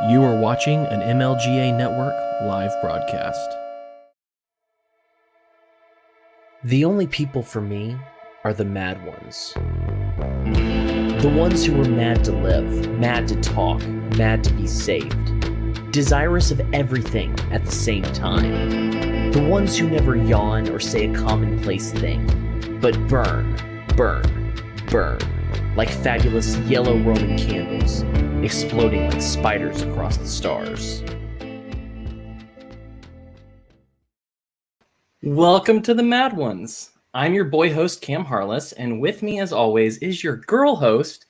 You are watching an MLGA Network live broadcast. The only people for me are the mad ones. The ones who are mad to live, mad to talk, mad to be saved. Desirous of everything at the same time. The ones who never yawn or say a commonplace thing, but burn, burn, burn, like fabulous yellow Roman candles, exploding like spiders across the stars. Welcome to the Mad Ones. I'm your boy host, Cam Harless, and with me, as always, is your girl host,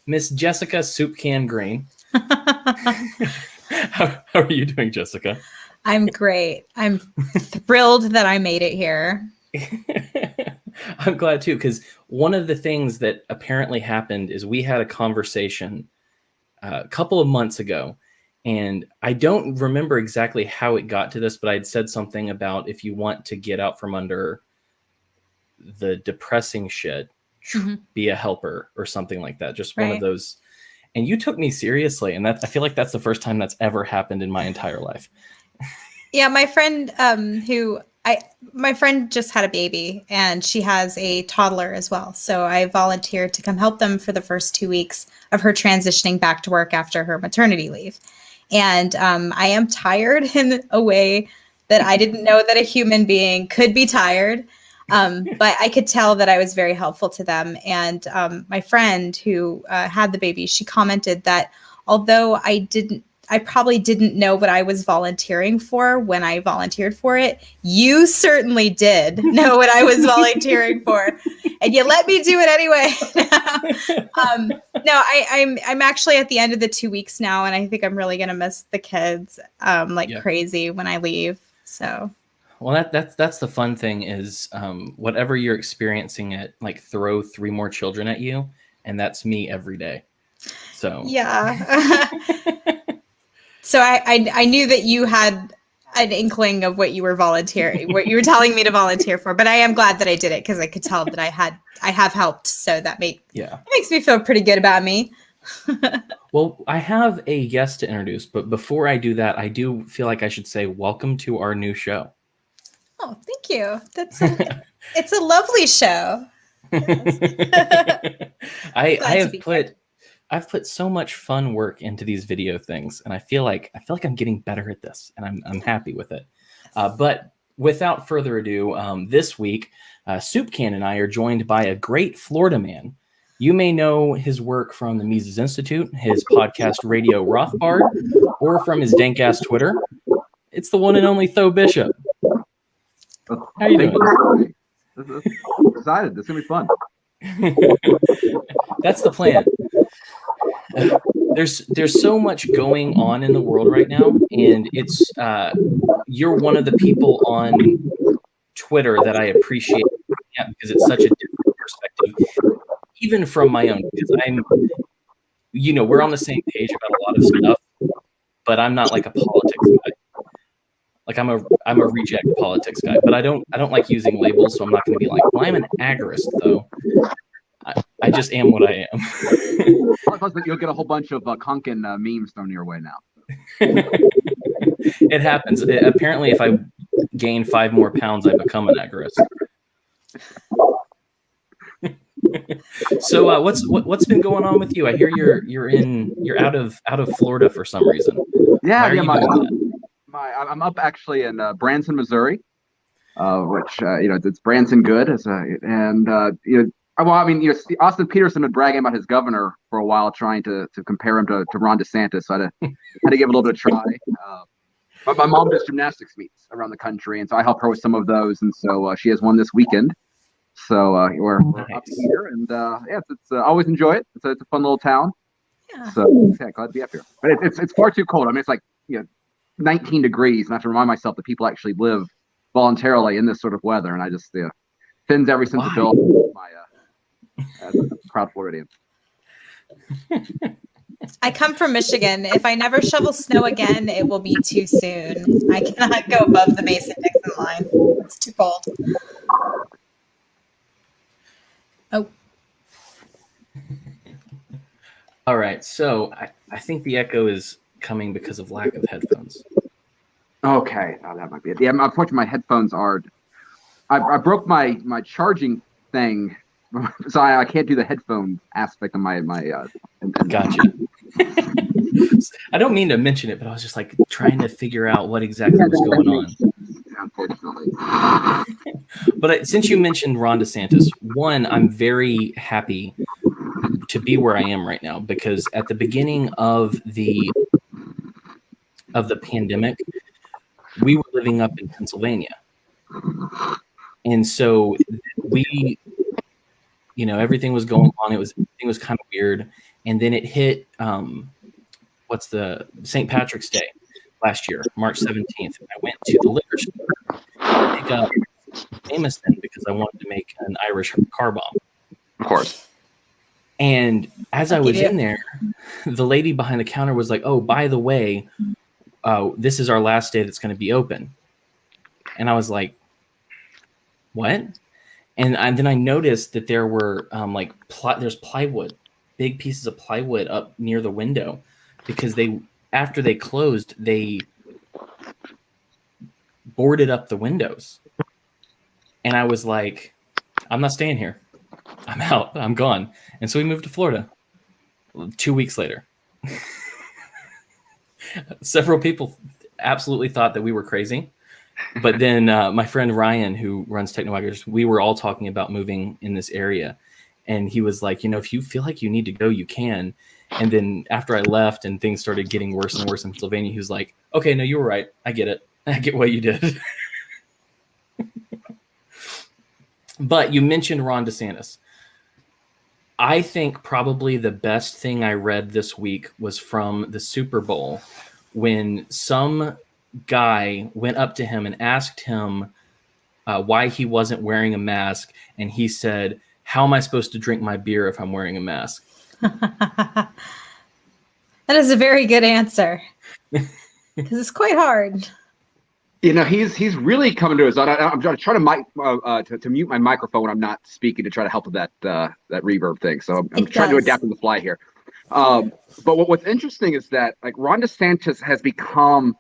Miss Jessica Soup Can Green. How are you doing, Jessica? I'm great. I'm thrilled that I made it here. I'm glad too, because one of the things that apparently happened is we had a conversation a couple of months ago, and I don't remember exactly how it got to this, but I'd said something about if you want to get out from under the depressing shit, be a helper or something like that. Just one of those. And you took me seriously, and I feel like that's the first time that's ever happened in my entire life. Yeah, my friend my friend just had a baby, and she has a toddler as well. So I volunteered to come help them for the first 2 weeks of her transitioning back to work after her maternity leave. And I am tired in a way that I didn't know that a human being could be tired. But I could tell that I was very helpful to them. And my friend who had the baby, she commented that although I probably didn't know what I was volunteering for when I volunteered for it, you certainly did know what I was volunteering for, and you let me do it anyway. I'm actually at the end of the 2 weeks now, and I think I'm really gonna miss the kids crazy when I leave. So. Well, that's the fun thing is whatever you're experiencing it, like throw 3 more children at you, and that's me every day. So yeah. So I knew that you had an inkling of what you were volunteering, what you were telling me to volunteer for, but I am glad that I did it because I could tell that I have helped. So that makes me feel pretty good about me. Well, I have a guest to introduce, but before I do that, I do feel like I should say welcome to our new show. Oh, thank you. It's a lovely show. I've put so much fun work into these video things, and I feel like I'm getting better at this, and I'm happy with it. But without further ado, this week, Soup Can and I are joined by a great Florida man. You may know his work from the Mises Institute, his podcast Radio Rothbard, or from his dank-ass Twitter. It's the one and only Tho Bishop. How you doing? I'm excited. This is going to be fun. That's the plan. There's so much going on in the world right now, and it's you're one of the people on Twitter that I appreciate because it's such a different perspective, even from my own. Because we're on the same page about a lot of stuff, but I'm not like a politics guy. Like I'm a reject politics guy, but I don't like using labels, so I'm not going to be like, well, I'm an agorist though. I just am what I am. You'll get a whole bunch of Konkin memes thrown your way now. It happens. Apparently, if I gain 5 more pounds, I become an agorist. So, what's been going on with you? I hear you're out of Florida for some reason. I'm up actually in Branson, Missouri, which it's Branson good, Austin Peterson had bragging about his governor for a while, trying to compare him to Ron DeSantis. So I had to give it a little bit of a try. But my mom does gymnastics meets around the country, and so I help her with some of those. And so she has one this weekend. So we're up here, and it's always enjoy it. It's a fun little town. Yeah. So glad to be up here. But it's far too cold. I mean, it's like 19 degrees, and I have to remind myself that people actually live voluntarily in this sort of weather, and I just thins every sensibility of my as a proud Floridian. I come from Michigan. If I never shovel snow again, it will be too soon. I cannot go above the Mason-Dixon line. It's too cold. Oh. All right. So I think the echo is coming because of lack of headphones. Okay, that might be it. Yeah, unfortunately, my headphones are. I broke my charging thing, so I can't do the headphone aspect of my. Gotcha. I don't mean to mention it, but I was just like trying to figure out what exactly was going on. Unfortunately. But since you mentioned Ron DeSantis, one, I'm very happy to be where I am right now, because at the beginning of the pandemic, we were living up in Pennsylvania. And so we, everything was going on. Everything was kind of weird. And then it hit, what's the St. Patrick's Day last year, March 17th. And I went to the liquor store to pick up Jameson because I wanted to make an Irish car bomb. Of course. And as I was in there, the lady behind the counter was like, "Oh, by the way, this is our last day that's going to be open." And I was like, "What?" And then I noticed that there were there's plywood, big pieces of plywood up near the window, because after they closed, they boarded up the windows. And I was like, "I'm not staying here. I'm out. I'm gone." And so we moved to Florida 2 weeks later. Several people absolutely thought that we were crazy. But then my friend Ryan, who runs Technowaggers, we were all talking about moving in this area. And he was like, if you feel like you need to go, you can. And then after I left and things started getting worse and worse in Pennsylvania, he was like, "Okay, no, you were right. I get it. I get what you did." But you mentioned Ron DeSantis. I think probably the best thing I read this week was from the Super Bowl, when some guy went up to him and asked him why he wasn't wearing a mask. And he said, "How am I supposed to drink my beer if I'm wearing a mask?" That is a very good answer, because it's quite hard. He's really coming to his own. I'm trying to mute my microphone when I'm not speaking to try to help with that reverb thing. So I'm trying to adapt on the fly here. But what's interesting is that Ron DeSantis has become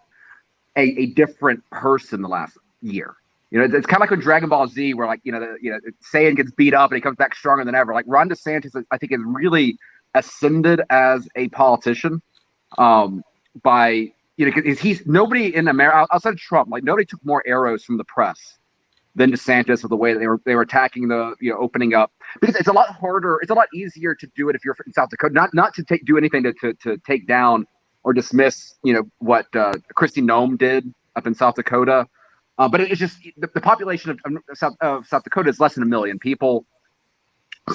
a different person the last year. It's kind of like with Dragon Ball Z, where Saiyan gets beat up and he comes back stronger than ever. Like Ron DeSantis, I think, has really ascended as a politician by. Because he's nobody in America outside of Trump, nobody took more arrows from the press than DeSantis with the way that they were attacking the opening up, because it's a lot harder. It's a lot easier to do it if you're in South Dakota, not to do anything to take down or dismiss what Kristi Noem did up in South Dakota, but it's just the population of South Dakota is less than 1 million people.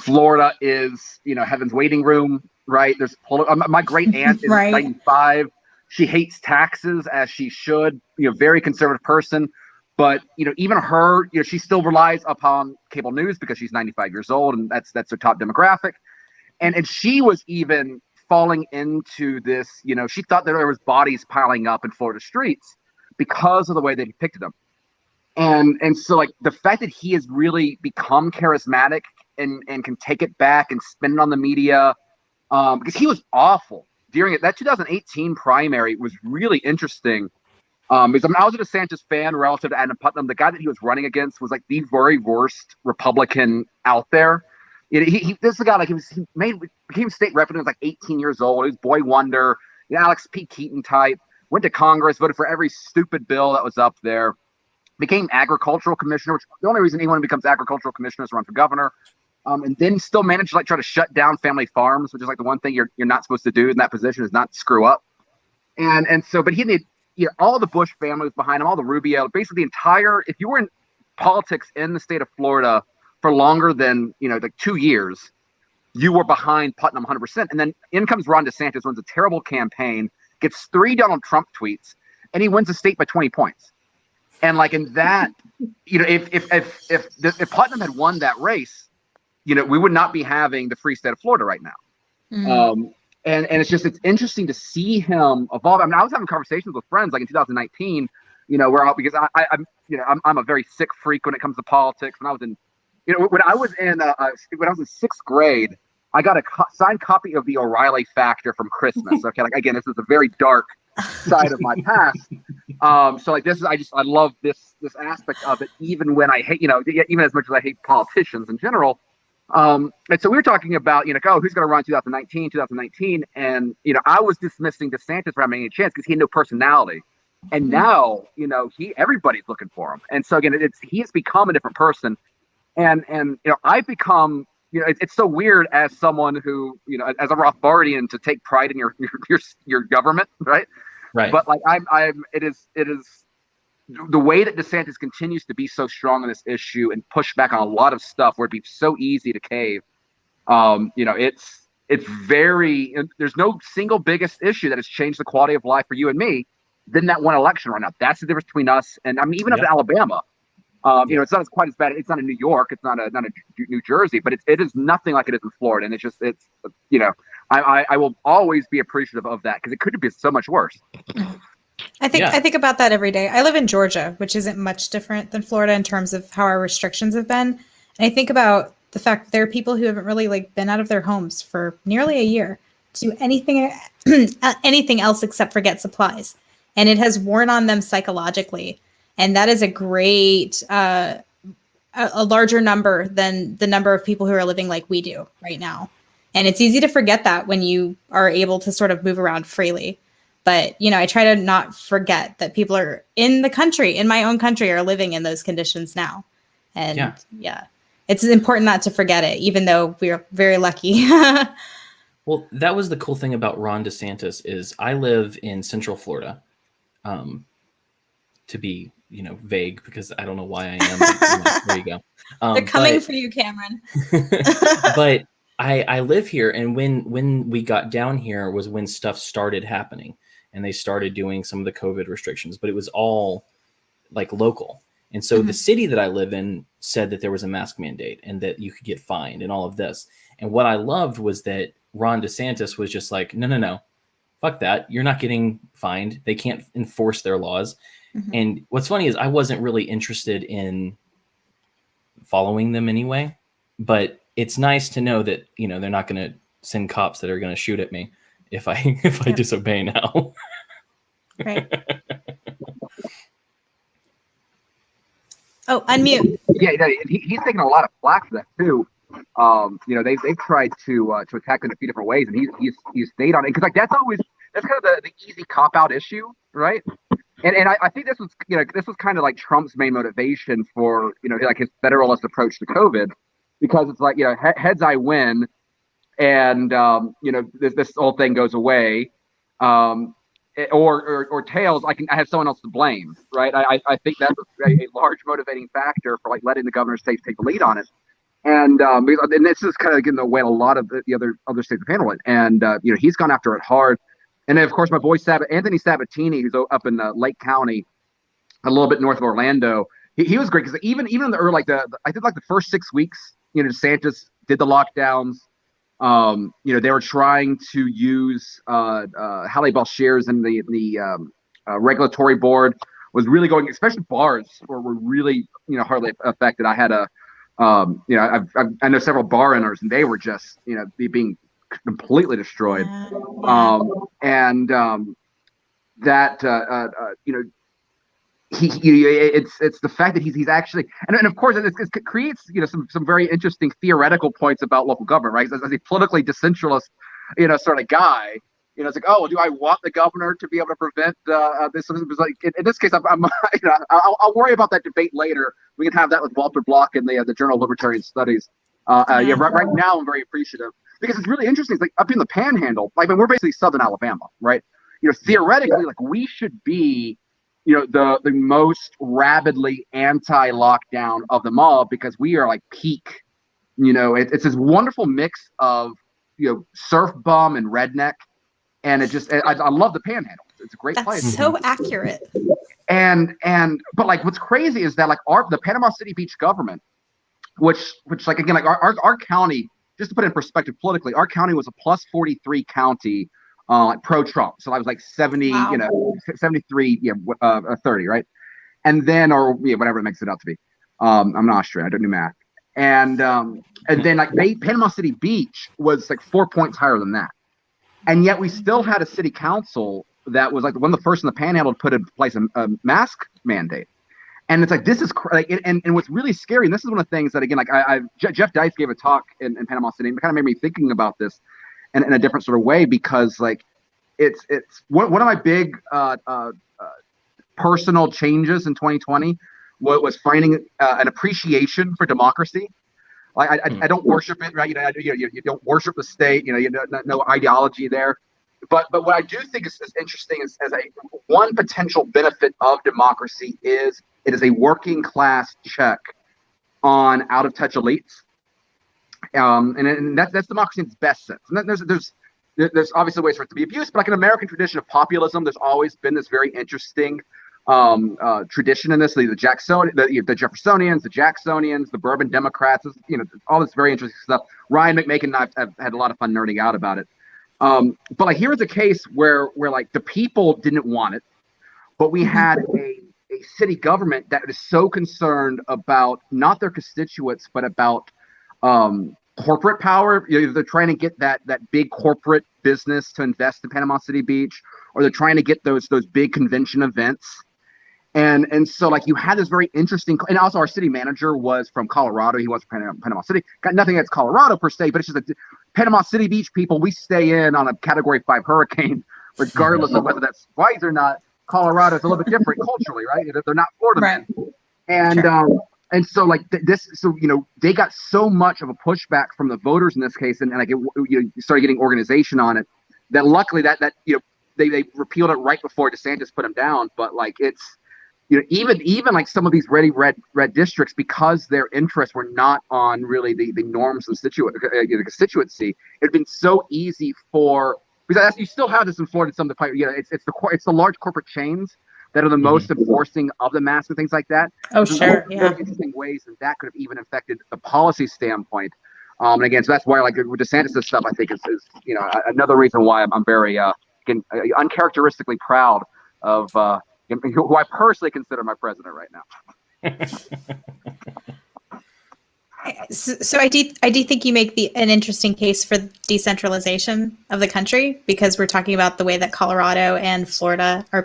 Florida is heaven's waiting room, right? There's my great aunt is 95. She hates taxes, as she should. Very conservative person, but even her, she still relies upon cable news because she's 95 years old, and that's her top demographic. And she was even falling into this. She thought that there was bodies piling up in Florida streets because of the way they depicted them. And so the fact that he has really become charismatic and can take it back and spin it on the media, because he was awful. During that 2018 primary was really interesting. Because I was a DeSantis fan relative to Adam Putnam. The guy that he was running against was the very worst Republican out there. This is a guy he became state rep when he was 18 years old. He was boy wonder, Alex P. Keaton type. Went to Congress, voted for every stupid bill that was up there. Became agricultural commissioner, which the only reason anyone becomes agricultural commissioner is to run for governor. And then still managed to try to shut down family farms, which is the one thing you're not supposed to do in that position, is not screw up. And so, but he had all the Bush family was behind him, all the Rubio, basically the entire. If you were in politics in the state of Florida for longer than 2 years, you were behind Putnam 100%. And then in comes Ron DeSantis, runs a terrible campaign, gets 3 Donald Trump tweets, and he wins the state by 20 points. And in that, if Putnam had won that race, we would not be having the free state of Florida right now. Mm-hmm. And it's interesting to see him evolve. I mean, I was having conversations with friends in 2019, because I'm a very sick freak when it comes to politics. When I was in, when I was in 6th grade, I got a signed copy of the O'Reilly Factor from Christmas. Okay, like again, this is a very dark side of my past. So like this is I love this aspect of it, even when I hate, even as much as I hate politicians in general. And so we were talking about, oh, who's going to run 2019, and I was dismissing DeSantis for having any chance because he had no personality. And now, everybody's looking for him. And so again, he's become a different person. And I've become, it's so weird as someone who, as a Rothbardian, to take pride in your government, right? Right. But like it is the way that DeSantis continues to be so strong on this issue and push back on a lot of stuff where it'd be so easy to cave. It's very, there's no single biggest issue that has changed the quality of life for you and me than that one election right now. That's the difference between us and even up to Alabama. It's not quite as bad. It's not in New York. It's not a New Jersey, but it is nothing like it is in Florida. And I will always be appreciative of that because it could be so much worse. I think about that every day. I live in Georgia, which isn't much different than Florida in terms of how our restrictions have been. And I think about the fact that there are people who haven't really been out of their homes for nearly a year to do anything else except for get supplies. And it has worn on them psychologically. And that is a great, a larger number than the number of people who are living like we do right now. And it's easy to forget that when you are able to sort of move around freely. But, I try to not forget that people are in my own country, are living in those conditions now. And it's important not to forget it, even though we're very lucky. Well, that was the cool thing about Ron DeSantis is I live in Central Florida, to be, vague because I don't know why I am. But, there you go. They're coming for you, Cameron. But I live here, and when we got down here was when stuff started happening, and they started doing some of the COVID restrictions, but it was all like local. And so the city that I live in said that there was a mask mandate and that you could get fined and all of this. And what I loved was that Ron DeSantis was just like, no, fuck that. You're not getting fined. They can't enforce their laws. And what's funny is I wasn't really interested in following them anyway, but it's nice to know that, they're not going to send cops that are going to shoot at me if I disobey now. Right. Oh, unmute. Yeah, he's taking a lot of flack for that too. They've tried to attack in a few different ways, and he's stayed on it because that's kind of the easy cop out issue, right? And I think this was kind of like Trump's main motivation for like his federalist approach to COVID, because it's like heads I win, and this whole thing goes away, or tails I have someone else to blame, right? I think that's a large motivating factor for like letting the governor states take the lead on it, and this is kind of getting the way a lot of the other states have handled it, and he's gone after it hard. And then, of course, my boy Anthony Sabatini, who's up in Lake County, a little bit north of Orlando. He was great because even in the early, I think the first 6 weeks, DeSantis did the lockdowns. They were trying to use Halle Balshears and the regulatory board was really going, especially bars were really hardly affected. I had I know several bar owners, and they were just being completely destroyed. It's the fact that he's actually, and of course it creates some very interesting theoretical points about local government, right? As a politically decentralist sort of guy, it's like, oh, do I want the governor to be able to prevent this? Like in this case, I'll worry about that debate later. We can have that with Walter Block in the Journal of Libertarian Studies. Right now I'm very appreciative because it's really interesting. It's like up in the Panhandle, we're basically Southern Alabama, right? Theoretically, we should be the most rabidly anti-lockdown of them all because we are like peak. It's this wonderful mix of surf bum and redneck, and I love the Panhandle. It's a great place. That's so accurate. But what's crazy is that the Panama City Beach government, which again our county, just to put it in perspective politically, our county was a plus 43 county. Pro-Trump, so I was like 70, wow. 73, 30, right? And then, or whatever it makes it out to be. I'm not Austrian, I don't do math. And then like Panama City Beach was like 4 points higher than that. And yet we still had a city council that was like one of the first in the Panhandle to put in place a mask mandate. And it's like, this is like, and what's really scary, and this is one of the things that, again, like Jeff Dice gave a talk in Panama City, and it kind of made me thinking about this in a different sort of way, because like it's one of my big personal changes in 2020 was finding an appreciation for democracy. Like I don't worship it, right? You don't worship the state. You no ideology there. But what I do think is interesting is as one potential benefit of democracy is it is a working class check on out of touch elites, and that's democracy in its best sense. And there's obviously ways for it to be abused, but like an American tradition of populism, there's always been this very interesting tradition in this. The Jeffersonians, the Jacksonians, the Bourbon Democrats, all this very interesting stuff. Ryan McMakin and I have had a lot of fun nerding out about it. But like here was a case where like the people didn't want it, but we had a city government that is so concerned about not their constituents, but about corporate power. They're trying to get that big corporate business to invest in Panama City Beach, or they're trying to get those big convention events. And so like you had this very interesting, and also our city manager was from Colorado. He was from Panama City. Got nothing against Colorado per se, but it's just that Panama City Beach people, we stay in on a Category 5 hurricane, regardless of whether that's wise or not. Colorado is a little bit different culturally, right? They're not Florida men. And and so like they got so much of a pushback from the voters in this case, and like you started getting organization on it, that luckily that they repealed it right before DeSantis put him down. But like it's even like some of these red districts, because their interests were not on really the norms of the constituency, it'd been so easy for, because you still have this in Florida. Some of the it's the large corporate chains that are the most enforcing of the mask and things like that. Oh, sure. Yeah. Interesting ways that could have even affected the policy standpoint. And again, so that's why like with DeSantis' stuff, I think is another reason why I'm very uncharacteristically proud of who I personally consider my president right now. So I do think you make an interesting case for decentralization of the country, because we're talking about the way that Colorado and Florida or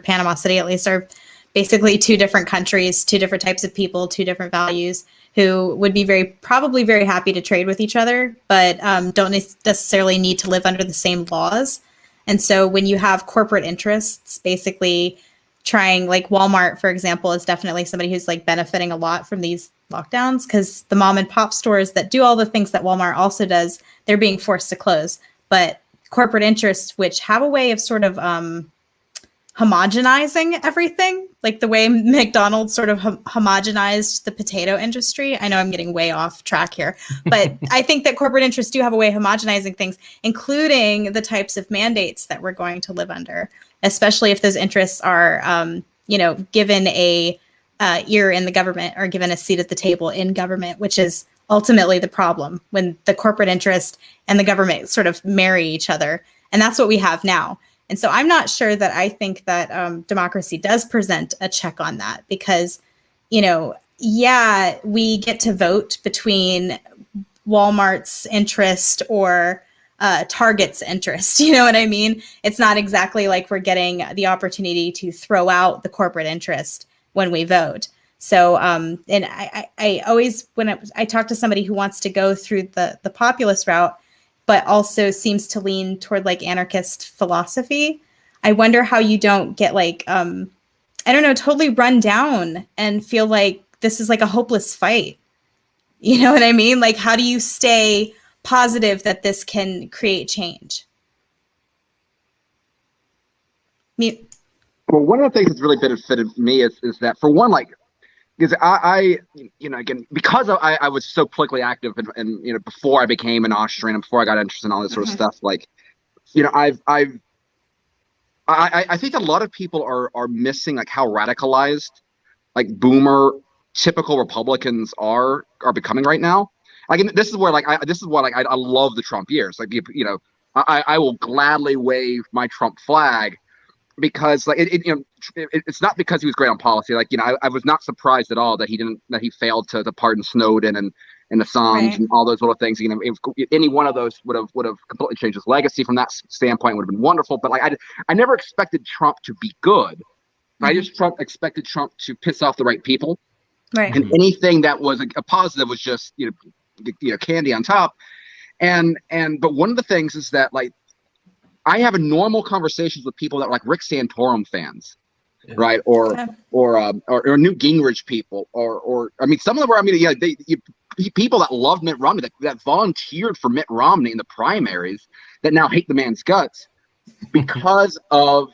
Panama City at least are basically two different countries, two different types of people, two different values, who would be probably very happy to trade with each other, but don't necessarily need to live under the same laws. And so when you have corporate interests basically trying, like Walmart, for example, is definitely somebody who's like benefiting a lot from these lockdowns, because the mom and pop stores that do all the things that Walmart also does, they're being forced to close. But corporate interests, which have a way of sort of homogenizing everything, like the way McDonald's sort of homogenized the potato industry. I know I'm getting way off track here, but I think that corporate interests do have a way of homogenizing things, including the types of mandates that we're going to live under, especially if those interests are, given a ear in the government or given a seat at the table in government, which is ultimately the problem when the corporate interest and the government sort of marry each other. And that's what we have now. And so I'm not sure that I think that democracy does present a check on that, because, we get to vote between Walmart's interest or Target's interest. You know what I mean? It's not exactly like we're getting the opportunity to throw out the corporate interest when we vote. So, and I always, when I talk to somebody who wants to go through the populist route, but also seems to lean toward like anarchist philosophy, I wonder how you don't get like, totally run down and feel like this is like a hopeless fight. You know what I mean? Like, how do you stay positive that this can create change? Well, one of the things that's really benefited me is that, for one, like, because again, because I was so politically active and before I became an Austrian and before I got interested in all this sort of stuff, like, I think a lot of people are missing like how radicalized like boomer typical Republicans are becoming right now. Like, and this is why I love the Trump years. Like, I will gladly wave my Trump flag, because like it's not because he was great on policy. Like, I was not surprised at all that he failed to pardon Snowden and Assange and all those little things. If any one of those would have completely changed his legacy from that standpoint, would have been wonderful. But like, I never expected Trump to be good. Mm-hmm. I just expected Trump to piss off the right people. Right. And anything that was a positive was just candy on top. But one of the things is that, like, I have a normal conversations with people that are like Rick Santorum fans, right? Or Newt Gingrich people, or I mean, some of them are, people that loved Mitt Romney, that volunteered for Mitt Romney in the primaries, that now hate the man's guts because of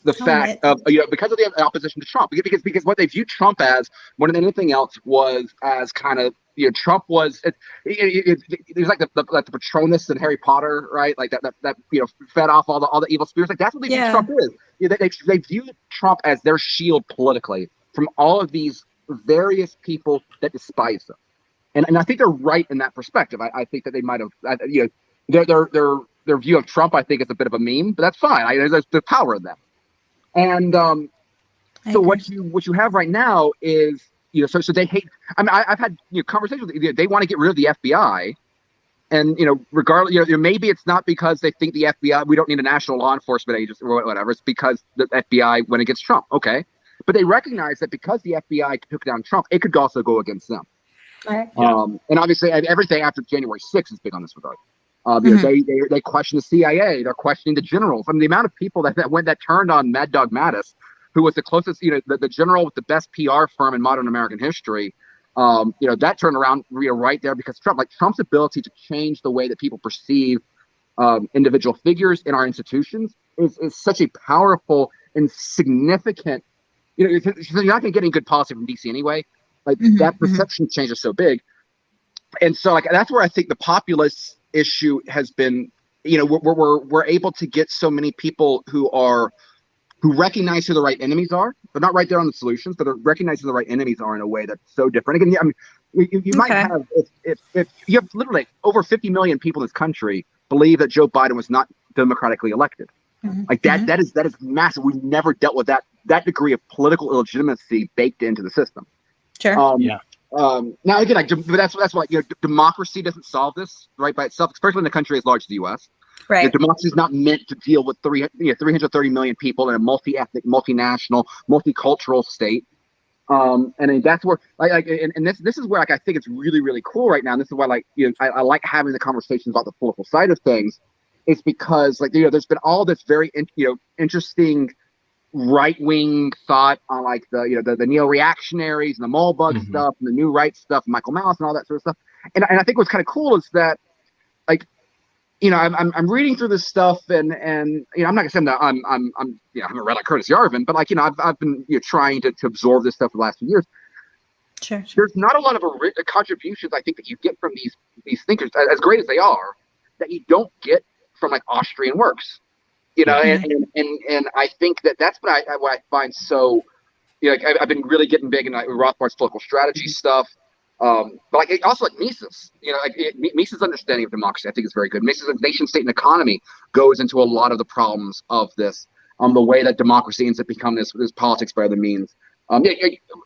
the fact of because of the opposition to Trump, because what they viewed Trump as more than anything else was as kind of Trump was there's like the Patronus in Harry Potter, right? Like that fed off all the evil spirits. Like that's what they view Trump is. They view Trump as their shield politically from all of these various people that despise them, and I think they're right in that perspective. I think that they might have their view of Trump, I think, is a bit of a meme, but that's fine. There's the power in that. And so what you have right now is so they hate. I mean, I've had conversations with they want to get rid of the FBI, and regardless, maybe it's not because they think the FBI, we don't need a national law enforcement agency or whatever. It's because the FBI went against Trump. Okay, but they recognize that because the FBI took down Trump, it could also go against them. Right. And obviously, everything after January 6th is big on this regard. They question the CIA. They're questioning the generals. I mean, the amount of people that turned on Mad Dog Mattis, who was the closest, the general with the best PR firm in modern American history, that turned around right there because Trump's ability to change the way that people perceive individual figures in our institutions is such a powerful and significant. You're not going to get any good policy from DC anyway. Like that perception change is so big, and so like that's where I think the populist issue has been. We're able to get so many people who recognize who the right enemies are. They're not right there on the solutions, but they're recognizing the right enemies are in a way that's so different. Again, I mean, you might have if you have literally over 50 million people in this country believe that Joe Biden was not democratically elected. Like that is massive. We've never dealt with that degree of political illegitimacy baked into the system. Sure. Now again, that's why democracy doesn't solve this right by itself, especially in a country as large as the U.S. Right. Democracy is not meant to deal with 330 million people in a multi-ethnic, multinational, multicultural state. And that's where this is where I think it's really, really cool right now. And this is why I like having the conversations about the political side of things. It's because there's been all this very interesting right-wing thought on the neo-reactionaries and the Mulbug stuff and the new right stuff, Michael Malice and all that sort of stuff. And I think what's kind of cool is that I'm reading through this stuff and I'm not gonna say that I haven't read like Curtis Yarvin, but I've been trying to absorb this stuff for the last few years. Sure. There's not a lot of contributions I think that you get from these thinkers, as great as they are, that you don't get from like Austrian works. And I think that's what I find so. I've been really getting big in Rothbard's political strategy stuff. But also Mises, Mises' understanding of democracy, I think is very good. Mises' nation state and economy goes into a lot of the problems of this, the way that democracy ends up becoming this politics by other means.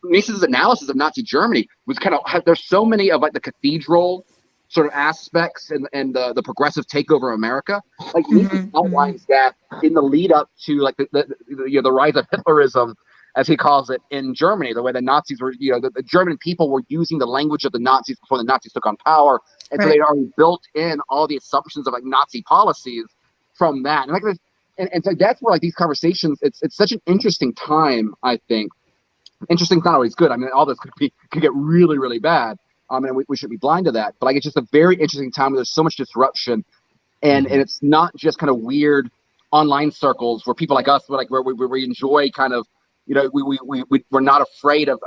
Mises' analysis of Nazi Germany was there's so many of the cathedral sort of aspects and the progressive takeover of America. Mises outlines that in the lead up to the rise of Hitlerism, as he calls it, in Germany, the way the Nazis were, the German people were using the language of the Nazis before the Nazis took on power. And so they'd already built in all the assumptions of Nazi policies from that. And so that's where these conversations, it's such an interesting time, I think. Interesting is not always good. I mean, all this could get really, really bad. And we should be blind to that. But it's just a very interesting time where there's so much disruption. And it's not just kind of weird online circles where people like us, where we enjoy kind of, we're not afraid of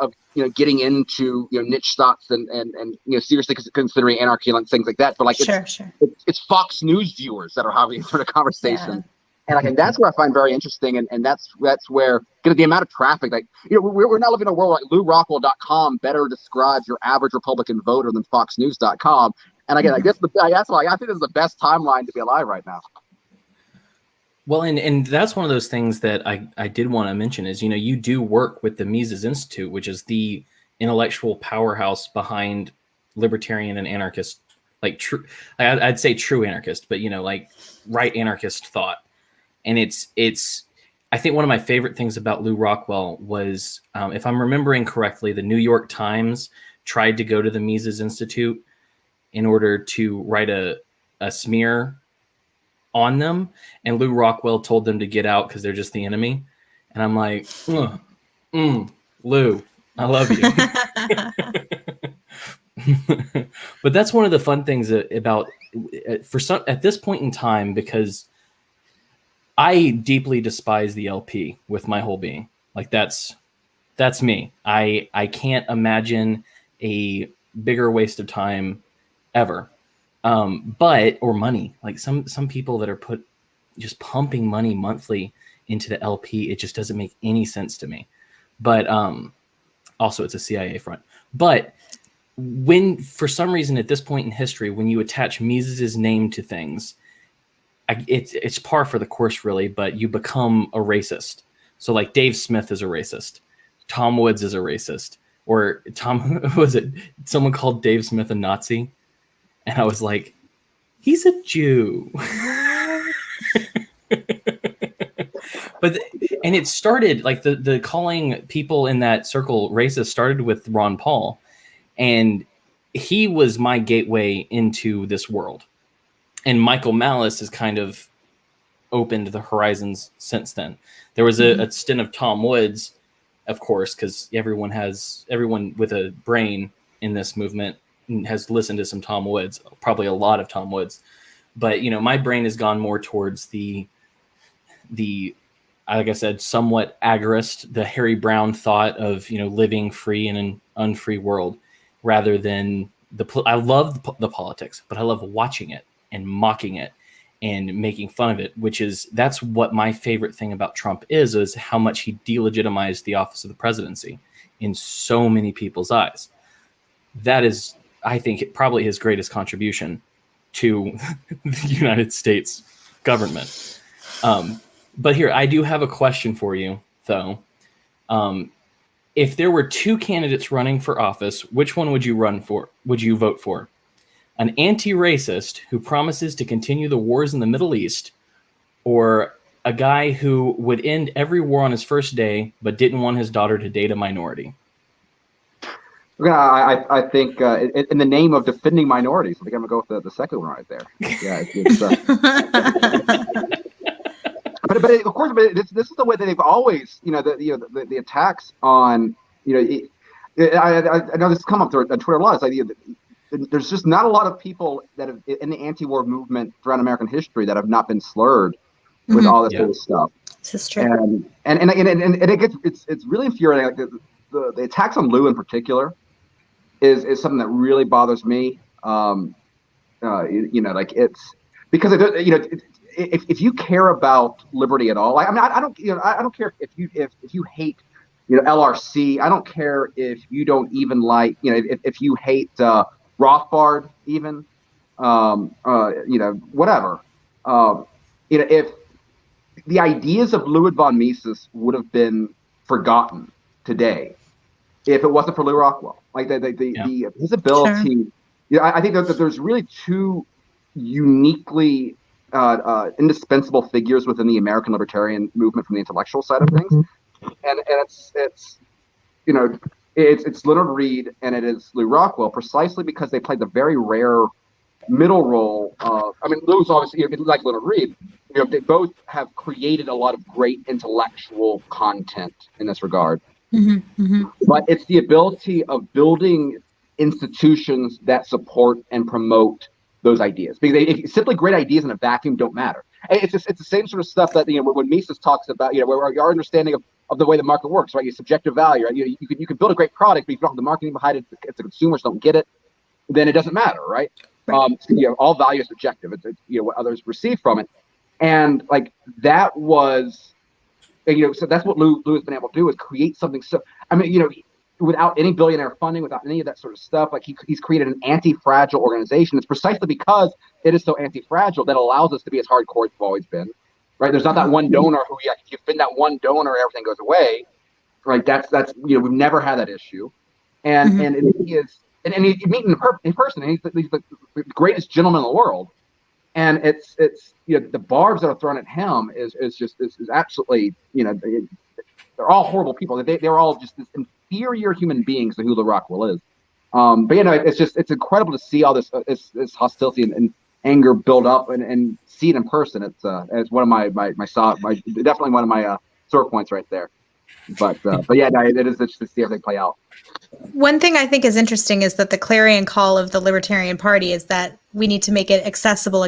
getting into niche thoughts and seriously considering anarchy and things like that. But it's Fox News viewers that are having sort of conversation, and that's what I find very interesting. And that's where the amount of traffic, we're now living in a world like LouRockwell.com better describes your average Republican voter than FoxNews.com. And again, that's why I think this is the best timeline to be alive right now. Well, and that's one of those things that I did want to mention is, you do work with the Mises Institute, which is the intellectual powerhouse behind libertarian and anarchist, like true, I'd say true anarchist, but like right anarchist thought. And it's I think one of my favorite things about Lew Rockwell was, if I'm remembering correctly, the New York Times tried to go to the Mises Institute in order to write a smear on them, and Lew Rockwell told them to get out because they're just the enemy. And I'm like, Lew, I love you. But that's one of the fun things about at this point in time, because I deeply despise the LP with my whole being. Like that's me. I can't imagine a bigger waste of time ever. Or money, like some people that are just pumping money monthly into the LP, it just doesn't make any sense to me. But also it's a CIA front. But when, for some reason at this point in history, when you attach Mises's name to things, it's par for the course, really, but you become a racist. So like Dave Smith is a racist. Tom Woods is a racist. Or someone called Dave Smith a Nazi? And I was like, he's a Jew. And it started, like, the calling people in that circle racist started with Ron Paul. And he was my gateway into this world. And Michael Malice has kind of opened the horizons since then. There was a stint of Tom Woods, of course, because everyone with a brain in this movement has listened to some Tom Woods, probably a lot of Tom Woods. But, my brain has gone more towards the like I said, somewhat agorist, the Harry Brown thought of, living free in an unfree world, rather than I love the politics, but I love watching it and mocking it and making fun of it, that's what my favorite thing about Trump is how much he delegitimized the office of the presidency in so many people's eyes. That is, I think, probably his greatest contribution to the United States government. But here, I do have a question for you, though. If there were two candidates running for office, which one would you vote for? An anti-racist who promises to continue the wars in the Middle East, or a guy who would end every war on his first day but didn't want his daughter to date a minority? I think in the name of defending minorities, I think I'm gonna go with the second one right there. Yeah, but of course, this is the way that they've always, the attacks on, I know this has come up on Twitter a lot. It's like, there's just not a lot of people that have in the anti-war movement throughout American history that have not been slurred with all this sort of stuff. This is true. And it gets it's really infuriating. Like the attacks on Lew in particular is something that really bothers me. Like it's because if you care about liberty at all, I don't care if you hate LRC. I don't care if you don't even like if you hate Rothbard even, whatever. If the ideas of Ludwig von Mises would have been forgotten today if it wasn't for Lew Rockwell, like his ability. Sure. I think that there's really two uniquely indispensable figures within the American libertarian movement from the intellectual side of things, and it's Leonard Read and it is Lew Rockwell, precisely because they played the very rare middle role of. I mean, Lew's obviously, like Leonard Read, they both have created a lot of great intellectual content in this regard. But it's the ability of building institutions that support and promote those ideas, because simply great ideas in a vacuum don't matter. It's the same sort of stuff that when Mises talks about where your understanding of the way the market works, right? Your subjective value, right? You can build a great product, but if you don't have the marketing behind it, if the consumers don't get it, then it doesn't matter, right? All value is subjective. It's what others receive from it, and like that was, so that's what Lew has been able to do, is create something. So without any billionaire funding, without any of that sort of stuff, like he's created an anti-fragile organization. It's precisely because it is so anti-fragile that allows us to be as hardcore as we've always been, right? There's not that one donor who, yeah, if you offend that one donor, everything goes away, right? That's we've never had that issue, and he is, and you meet him in person, and he's the greatest gentleman in the world, and it's the barbs that are thrown at him is absolutely, they're all horrible people. They're all just this inferior human beings to who the Rockwell is. But it's incredible to see all this hostility and anger build up and see it in person. It's one of my definitely one of my sore points right there. But yeah, no, it is just to see everything play out. One thing I think is interesting is that the clarion call of the Libertarian Party is that we need to make it accessible.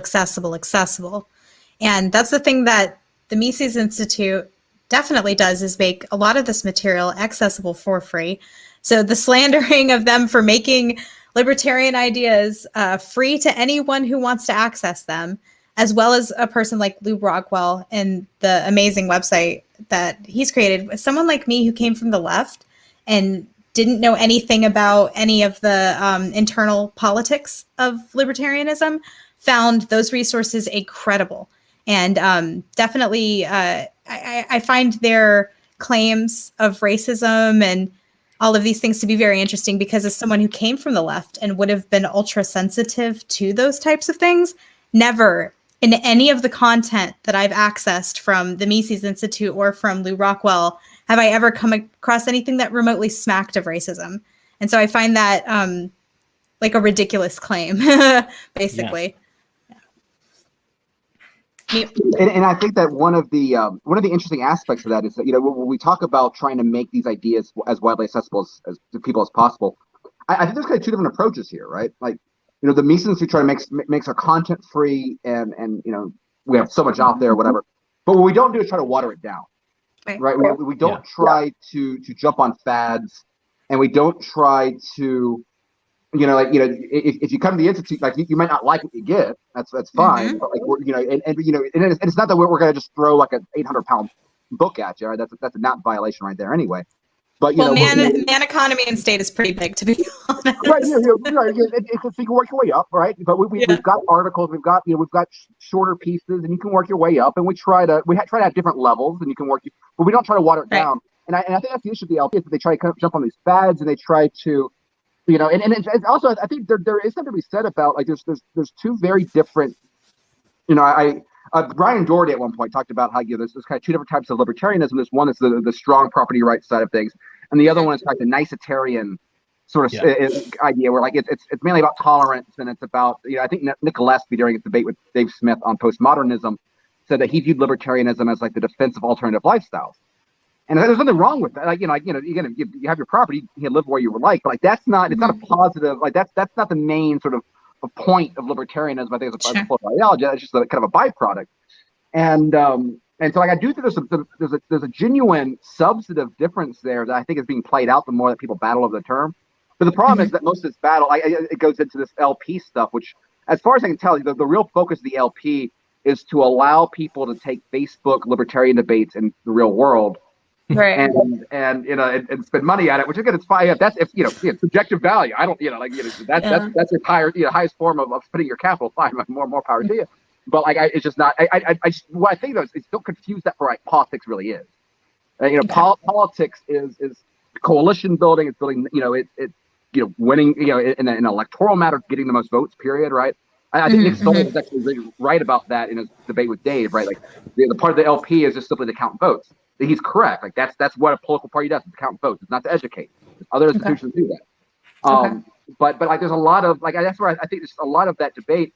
And that's the thing that the Mises Institute definitely does, is make a lot of this material accessible for free. So the slandering of them for making libertarian ideas free to anyone who wants to access them, as well as a person like Lou Rockwell and the amazing website that he's created. Someone like me who came from the left and didn't know anything about any of the internal politics of libertarianism found those resources incredible. And definitely, I find their claims of racism and all of these things to be very interesting, because as someone who came from the left and would have been ultra sensitive to those types of things, never in any of the content that I've accessed from the Mises Institute or from Lou Rockwell have I ever come across anything that remotely smacked of racism. And so I find that like a ridiculous claim, basically. Yeah. And I think that one of the interesting aspects of that is that, when we talk about trying to make these ideas as widely accessible as to people as possible, I think there's kind of two different approaches here, right? Like, the Mises Institute try to makes our content free, and we have so much out there, whatever. But what we don't do is try to water it down, right? We don't try to jump on fads, and we don't try to, if you come to the Institute, like you might not like what you get. That's fine. But like and it's not that we're going to just throw like an 800-pound book at you. Right? That's a not violation right there anyway. But man economy and state is pretty big, to be honest. Right, right. You can work your way up, right? But we've got articles, we've got shorter pieces, and you can work your way up. And we try to have different levels, and you can work. But we don't try to water it down. And I think that's the issue of the LP, is that they try to kind of jump on these fads, and they try to, and it's also, I think there is something to be said about, like, there's two very different, Brian Doherty at one point talked about how there's kind of two different types of libertarianism. There's one that's the strong property rights side of things, and the other one is like the nicetarian sort of idea, where like it's mainly about tolerance, and it's about, I think Nick Gillespie, during his debate with Dave Smith on postmodernism, said that he viewed libertarianism as like the defense of alternative lifestyles. And there's nothing wrong with that. Like, you have your property, you can live where you would like, but like it's not a positive, like that's not the main sort of a point of libertarianism. I think it's a political ideology. That's just kind of a byproduct. And so like I do think there's a genuine substantive difference there that I think is being played out the more that people battle over the term. But the problem is that most of this battle, it goes into this LP stuff, which, as far as I can tell, the real focus of the LP is to allow people to take Facebook libertarian debates in the real world, right? And spend money at it. Which again, it's fine. That's subjective value. I don't, that's your highest form of spending your capital. Fine, more power to you. But like, it's just not. What I think though is don't confuse that for like politics really is. Politics is coalition building. It's building. It's winning. In an electoral matter, getting the most votes. Period. Right. I think Nick Stoller was actually really right about that in his debate with Dave. Right. Like the part of the LP is just simply to count votes. He's correct. Like that's what a political party does. It's to count votes. It's not to educate. Other institutions do that. But like there's a lot of like that's where I think there's a lot of that debate.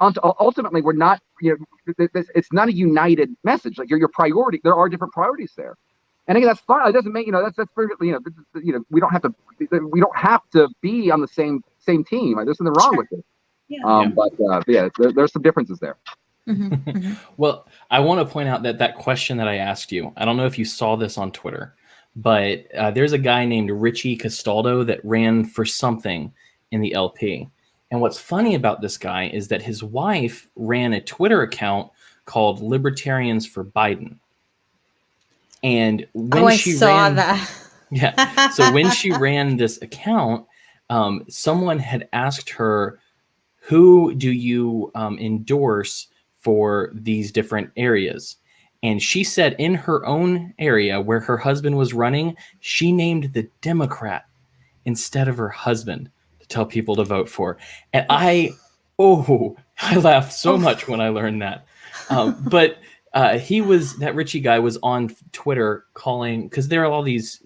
Ultimately we're not. It's not a united message. Like your priority. There are different priorities there. And again, that's fine. It doesn't make that's perfectly we don't have to be on the same team. Like, there's nothing wrong with it. But there's some differences there. Well, I want to point out that question that I asked you, I don't know if you saw this on Twitter, but there's a guy named Richie Castaldo that ran for something in the LP. And what's funny about this guy is that his wife ran a Twitter account called Libertarians for Biden. And when she saw that. Yeah. So when she ran this account, someone had asked her, who do you endorse for these different areas? And she said in her own area where her husband was running, she named the Democrat instead of her husband to tell people to vote for. And I laughed so much when I learned that. But that Richie guy was on Twitter calling, because there are all these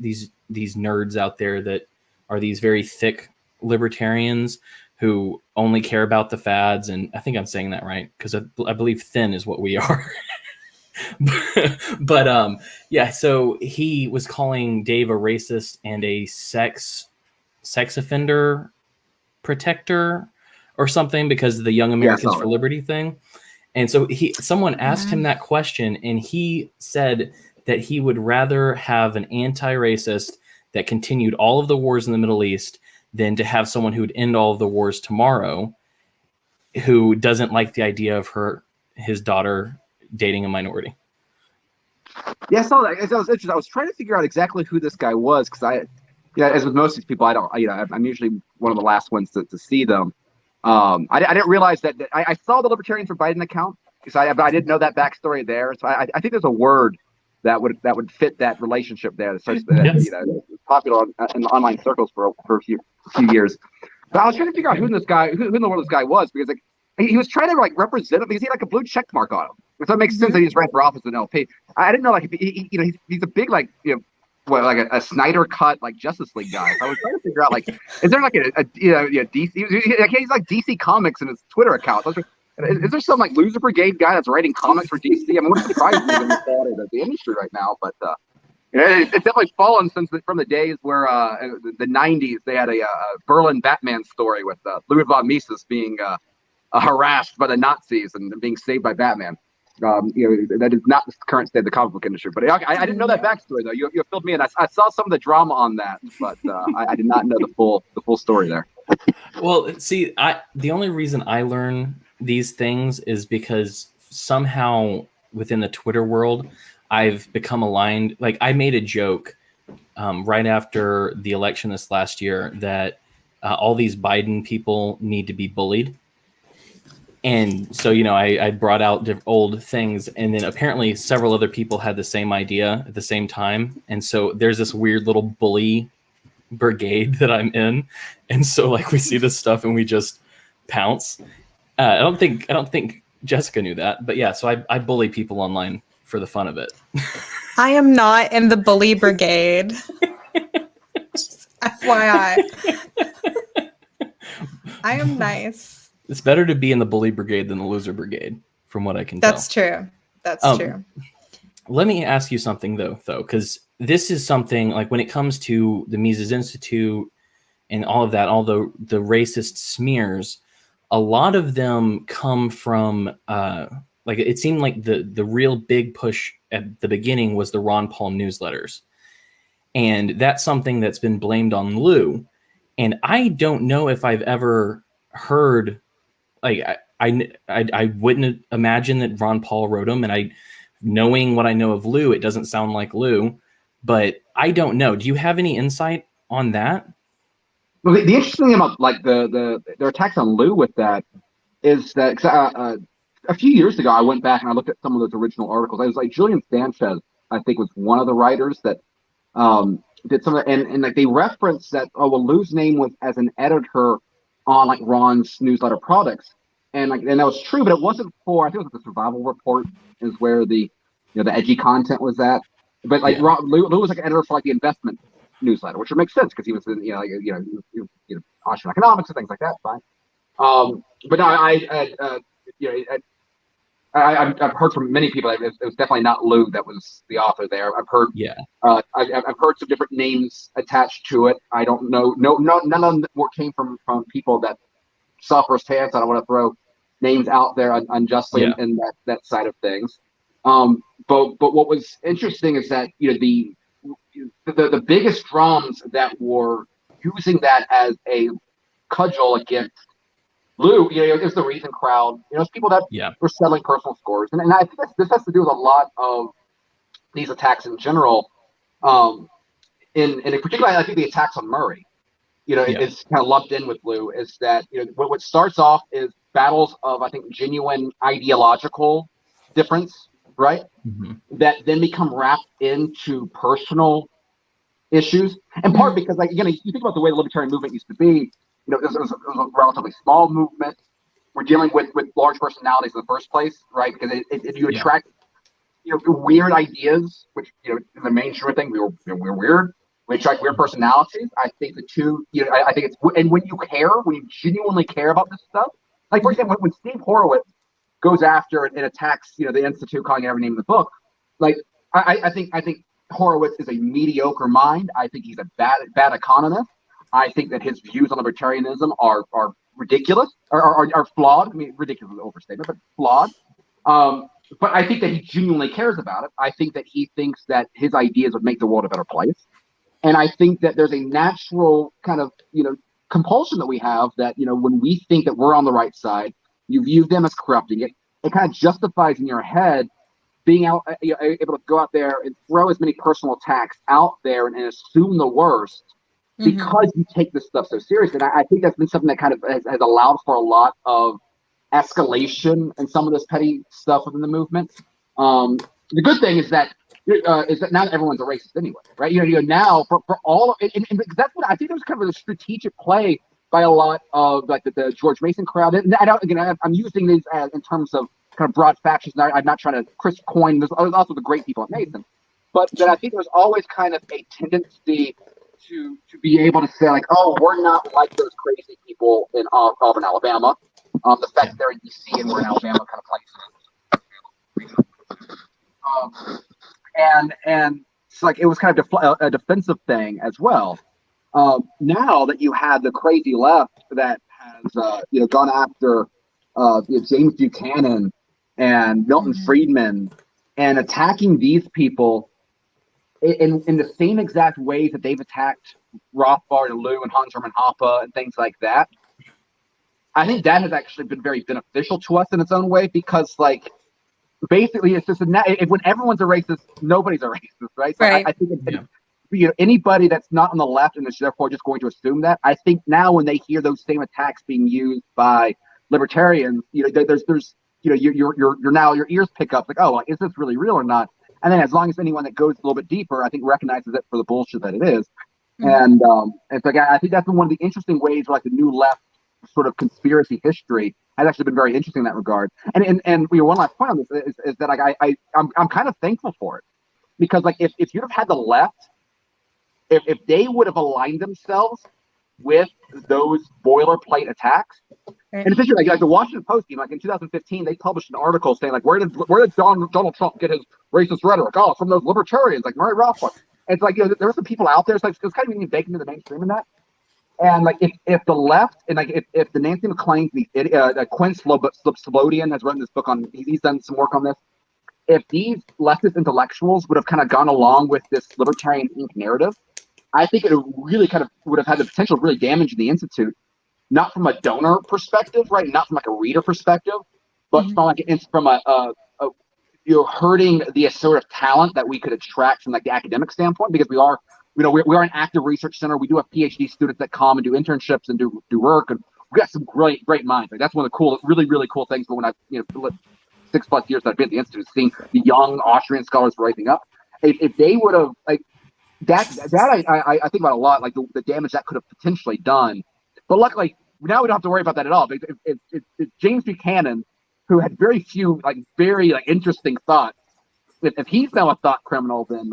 nerds out there that are these very thick libertarians who only care about the fads. And I think I'm saying that right, because I believe thin is what we are. But yeah, so he was calling Dave a racist and a sex offender protector or something because of the Young Americans for Liberty thing. And so someone asked him that question, and he said that he would rather have an anti-racist that continued all of the wars in the Middle East than to have someone who would end all of the wars tomorrow, who doesn't like the idea of his daughter dating a minority. Yeah, I saw that. It was interesting. I was trying to figure out exactly who this guy was, because as with most of these people, I'm usually one of the last ones to see them. I didn't realize that I saw the Libertarians for Biden account, but I didn't know that backstory there. So I think there's a word that would fit that relationship there. Yes. Popular in the online circles for a few years. But I was trying to figure out who in the world this guy was, because he was trying to represent him because he had a blue check mark on him. So it makes sense that he's ran for office in LP. I didn't know he's a big a Snyder cut Justice League guy. So I was trying to figure out is there a DC? He's like DC Comics in his Twitter account. Is there some Loser Brigade guy that's writing comics for DC? I mean, what's surprising me in the industry right now? But it's definitely fallen from the days where the '90s they had a Berlin Batman story with Louis von Mises being harassed by the Nazis and being saved by Batman. That is not the current state of the comic book industry. But I didn't know that backstory though. You filled me in. I saw some of the drama on that, but I did not know the full story there. Well, see, the only reason I learn these things is because somehow within the Twitter world, I've become aligned. I made a joke right after the election this last year that all these Biden people need to be bullied. And so, I brought out old things, and then apparently several other people had the same idea at the same time. And so there's this weird little bully brigade that I'm in. And so we see this stuff and we just pounce. I don't think Jessica knew that, but yeah, so I bully people online for the fun of it. I am not in the bully brigade. FYI. I am nice. It's better to be in the bully brigade than the loser brigade, from what I can tell. That's true. That's true. Let me ask you something, though, because this is something when it comes to the Mises Institute and all of that, all the racist smears, a lot of them come from, it seemed like the real big push at the beginning was the Ron Paul newsletters. And that's something that's been blamed on Lou. And I don't know if I've ever heard... I wouldn't imagine that Ron Paul wrote them, and knowing what I know of Lou, it doesn't sound like Lou, but I don't know. Do you have any insight on that? Well, the interesting thing about their attacks on Lou with that is that a few years ago I went back and I looked at some of those original articles. I was Julian Sanchez, I think, was one of the writers that did some of and they referenced that Lou's name was as an editor on Ron's newsletter products, and that was true, but it wasn't for, I think it was the Survival Report is where the the edgy content was at, but Lou was an editor for the investment newsletter, which would make sense because he was in Austrian economics and things like that. Fine, but no, I've heard from many people that it was definitely not Lou that was the author there. I've heard, I've heard some different names attached to it. I don't know, none of them came from people that saw firsthand. So I don't want to throw names out there unjustly in that side of things. But what was interesting is that the biggest drums that were using that as a cudgel against Lou, is the Reason crowd. It's people that were settling personal scores, and I think this has to do with a lot of these attacks in general. In particular, I think the attacks on Murray, it's kind of lumped in with Lou. Is that what starts off is battles of, I think, genuine ideological difference right? Mhm. That then become wrapped into personal issues. In part because, like, again, you think about the way the libertarian movement used to be, it was a relatively small movement. We're dealing with large personalities in the first place, right? Because you Yeah. attract, weird ideas, which, the mainstream thing, we're weird. We attract weird personalities. I think the two, I think it's, and when you genuinely care about this stuff, like, for example, when Steve Horowitz goes after and attacks, the Institute, calling it every name in the book, like, I think Horowitz is a mediocre mind. I think he's a bad economist. I think that his views on libertarianism are ridiculous, are flawed. I mean, ridiculous is an overstatement, but flawed. But I think that he genuinely cares about it. I think that he thinks that his ideas would make the world a better place. And I think that there's a natural kind of, compulsion that we have that, when we think that we're on the right side, you view them as corrupting it. It kind of justifies in your head being able to go out there and throw as many personal attacks out there and assume the worst because you take this stuff so seriously. And I think that's been something that kind of has allowed for a lot of escalation and some of this petty stuff within the movement. The good thing is that now everyone's a racist anyway, right? Now for all, and that's what I think it was kind of a strategic play by a lot of like the George Mason crowd. And I'm using these as in terms of kind of broad factions. I'm not trying to Chris Coyne. There's also the great people at Mason, but I think there's always kind of a tendency to be able to say like, oh, we're not like those crazy people in Auburn, Alabama. The fact they're in DC and we're in Alabama kind of places. And it's like it was kind of a defensive thing as well. Now that you have the crazy left that has gone after James Buchanan and Milton Friedman and attacking these people in the same exact ways that they've attacked Rothbard and Lou and Hans Hermann Hoppe and things like that. I think that has actually been very beneficial to us in its own way because, like, basically it's just when everyone's a racist, nobody's a racist, right? So Right. I think anybody that's not on the left and is therefore just going to assume that. I think now when they hear those same attacks being used by libertarians, there's you're now your ears pick up like, oh, is this really real or not? And then as long as anyone that goes a little bit deeper, I think recognizes it for the bullshit that it is. And it's like I think that's been one of the interesting ways where like the new left sort of conspiracy history has actually been very interesting in that regard. And one last point on this is that like I'm kind of thankful for it because like if you'd have had the left, if they would have aligned themselves with those boilerplate attacks, and essentially like the Washington Post team, like in 2015, they published an article saying like where did Donald Trump get his racist rhetoric? Oh, from those libertarians like Murray Rothbard. And it's like there were some people out there. It's like it's kind of being baked into the mainstream in that. And like if the left and like if the Nancy McClain, Quinn Slobodian has written this book on, he's done some work on this. If these leftist intellectuals would have kind of gone along with this libertarian Inc. narrative, I think it really kind of would have had the potential of really damaging the Institute, not from a donor perspective, right? Not from like a reader perspective, but from hurting the assertive talent that we could attract from like the academic standpoint, because we are an active research center. We do have PhD students that come and do internships and do work, and we got some great minds. Like that's one of the cool, really cool things. But when I 6+ years that I've been at the Institute, seeing the young Austrian scholars rising up, if they would have like that I think about a lot, like the damage that could have potentially done. But luckily now we don't have to worry about that at all. Because if James Buchanan, who had very few very interesting thoughts, if he's now a thought criminal, then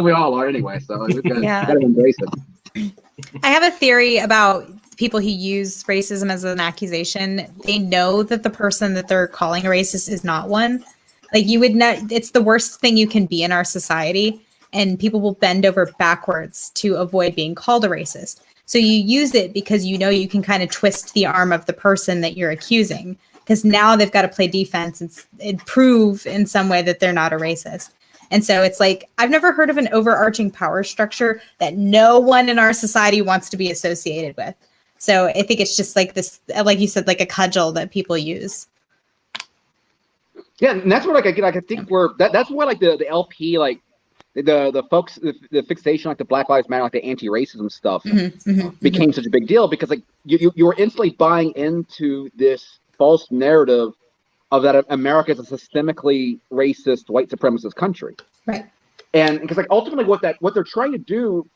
we all are anyway. So we gotta embrace it. I have a theory about people who use racism as an accusation. They know that the person that they're calling a racist is not one. Like you would not. It's the worst thing you can be in our society, and people will bend over backwards to avoid being called a racist. So you use it because you know you can kind of twist the arm of the person that you're accusing, because now they've got to play defense and prove in some way that they're not a racist. And so it's like, I've never heard of an overarching power structure that no one in our society wants to be associated with. So I think it's just like this, like you said, like a cudgel that people use. Yeah, and that's what I think that's why the LP, like the folks, the fixation, like the Black Lives Matter, like the anti-racism stuff became such a big deal, because like you were instantly buying into this false narrative of that America is a systemically racist, white supremacist country. Right. And because like ultimately what they're trying to do,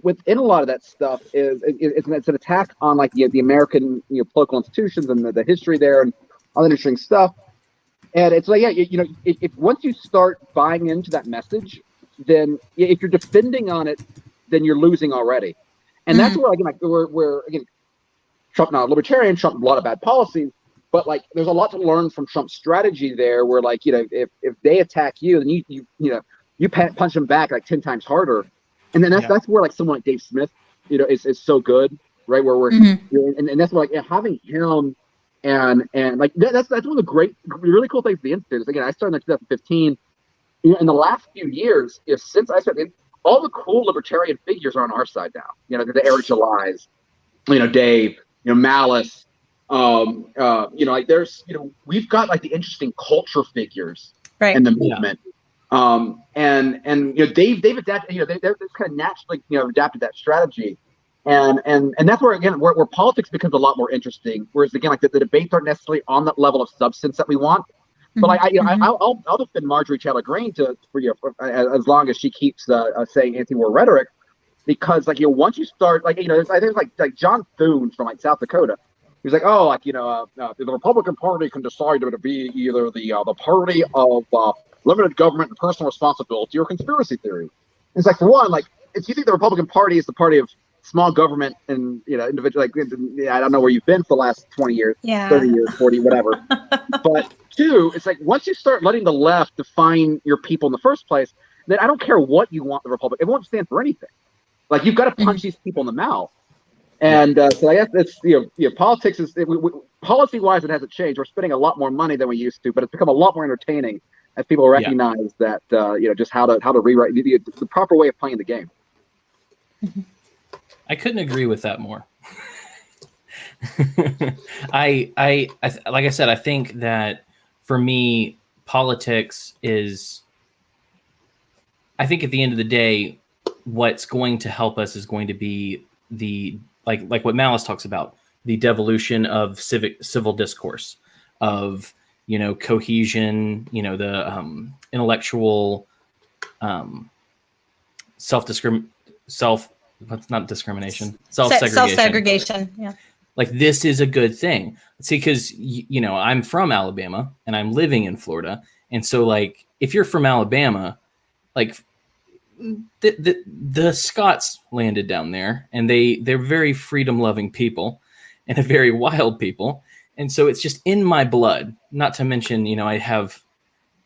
within a lot of that stuff it's an attack on like the American political institutions and the history there and all that interesting stuff. And it's like, if once you start buying into that message, then if you're defending on it, then you're losing already. And that's where again, like we're again, Trump not a libertarian, Trump a lot of bad policies, but like there's a lot to learn from Trump's strategy there, where like if they attack you, then you punch them back like 10 times harder, and then that's where like someone like Dave Smith, is so good, right? Where we're and that's where like having him and like that's one of the great, really cool things of the Institute is, again, I started in 2015. In the last few years, since I started, all the cool libertarian figures are on our side now. The Eric Julys, Dave, Malice, like there's, we've got like the interesting culture figures in the movement. And they've adapted, they're kind of naturally, adapted that strategy. And that's where, again, where politics becomes a lot more interesting. Whereas, again, like the debates aren't necessarily on that level of substance that we want. But like I'll defend Marjorie Taylor Greene for as long as she keeps saying anti-war rhetoric, because like once you start like there's like John Thune from like South Dakota. He's like, oh, like the Republican Party can decide to be either the party of limited government and personal responsibility or conspiracy theory. And it's like, for one, like if you think the Republican Party is the party of small government and individual, like I don't know where you've been for the last 20 years, 30 years, 40, whatever. But two, it's like once you start letting the left define your people in the first place, then I don't care what you want the Republic, it won't stand for anything. Like you've got to punch these people in the mouth. And so I guess it's politics is policy wise, it hasn't changed. We're spending a lot more money than we used to, but it's become a lot more entertaining as people recognize that just how to rewrite the proper way of playing the game. I couldn't agree with that more. I like I said, I think that for me, politics is, I think at the end of the day, what's going to help us is going to be the like what Malice talks about, the devolution of civil discourse, of cohesion, the intellectual self-segregation. Self-segregation. Yeah. Like this is a good thing. See, because I'm from Alabama and I'm living in Florida, and so like if you're from Alabama, like the Scots landed down there, and they're very freedom-loving people and a very wild people, and so it's just in my blood. Not to mention, I have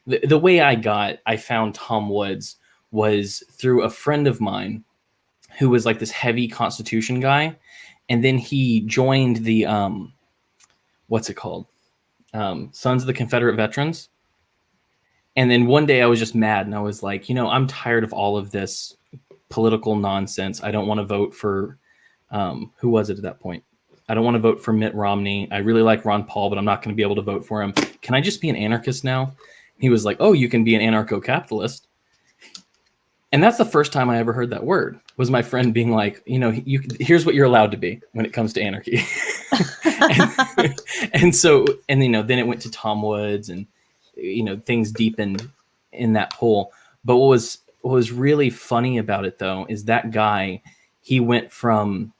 the way I found Tom Woods was through a friend of mine who was like this heavy Constitution guy, and then he joined the what's it called, Sons of the Confederate Veterans. And then one day I was just mad, and I was like, I'm tired of all of this political nonsense. I don't want to vote for, who was it at that point? I don't want to vote for Mitt Romney. I really like Ron Paul, but I'm not going to be able to vote for him. Can I just be an anarchist now? He was like, oh, you can be an anarcho-capitalist. And that's the first time I ever heard that word, was my friend being like, here's what you're allowed to be when it comes to anarchy. and so, then it went to Tom Woods, and things deepened in that pool. But what was really funny about it, though, is that guy, he went from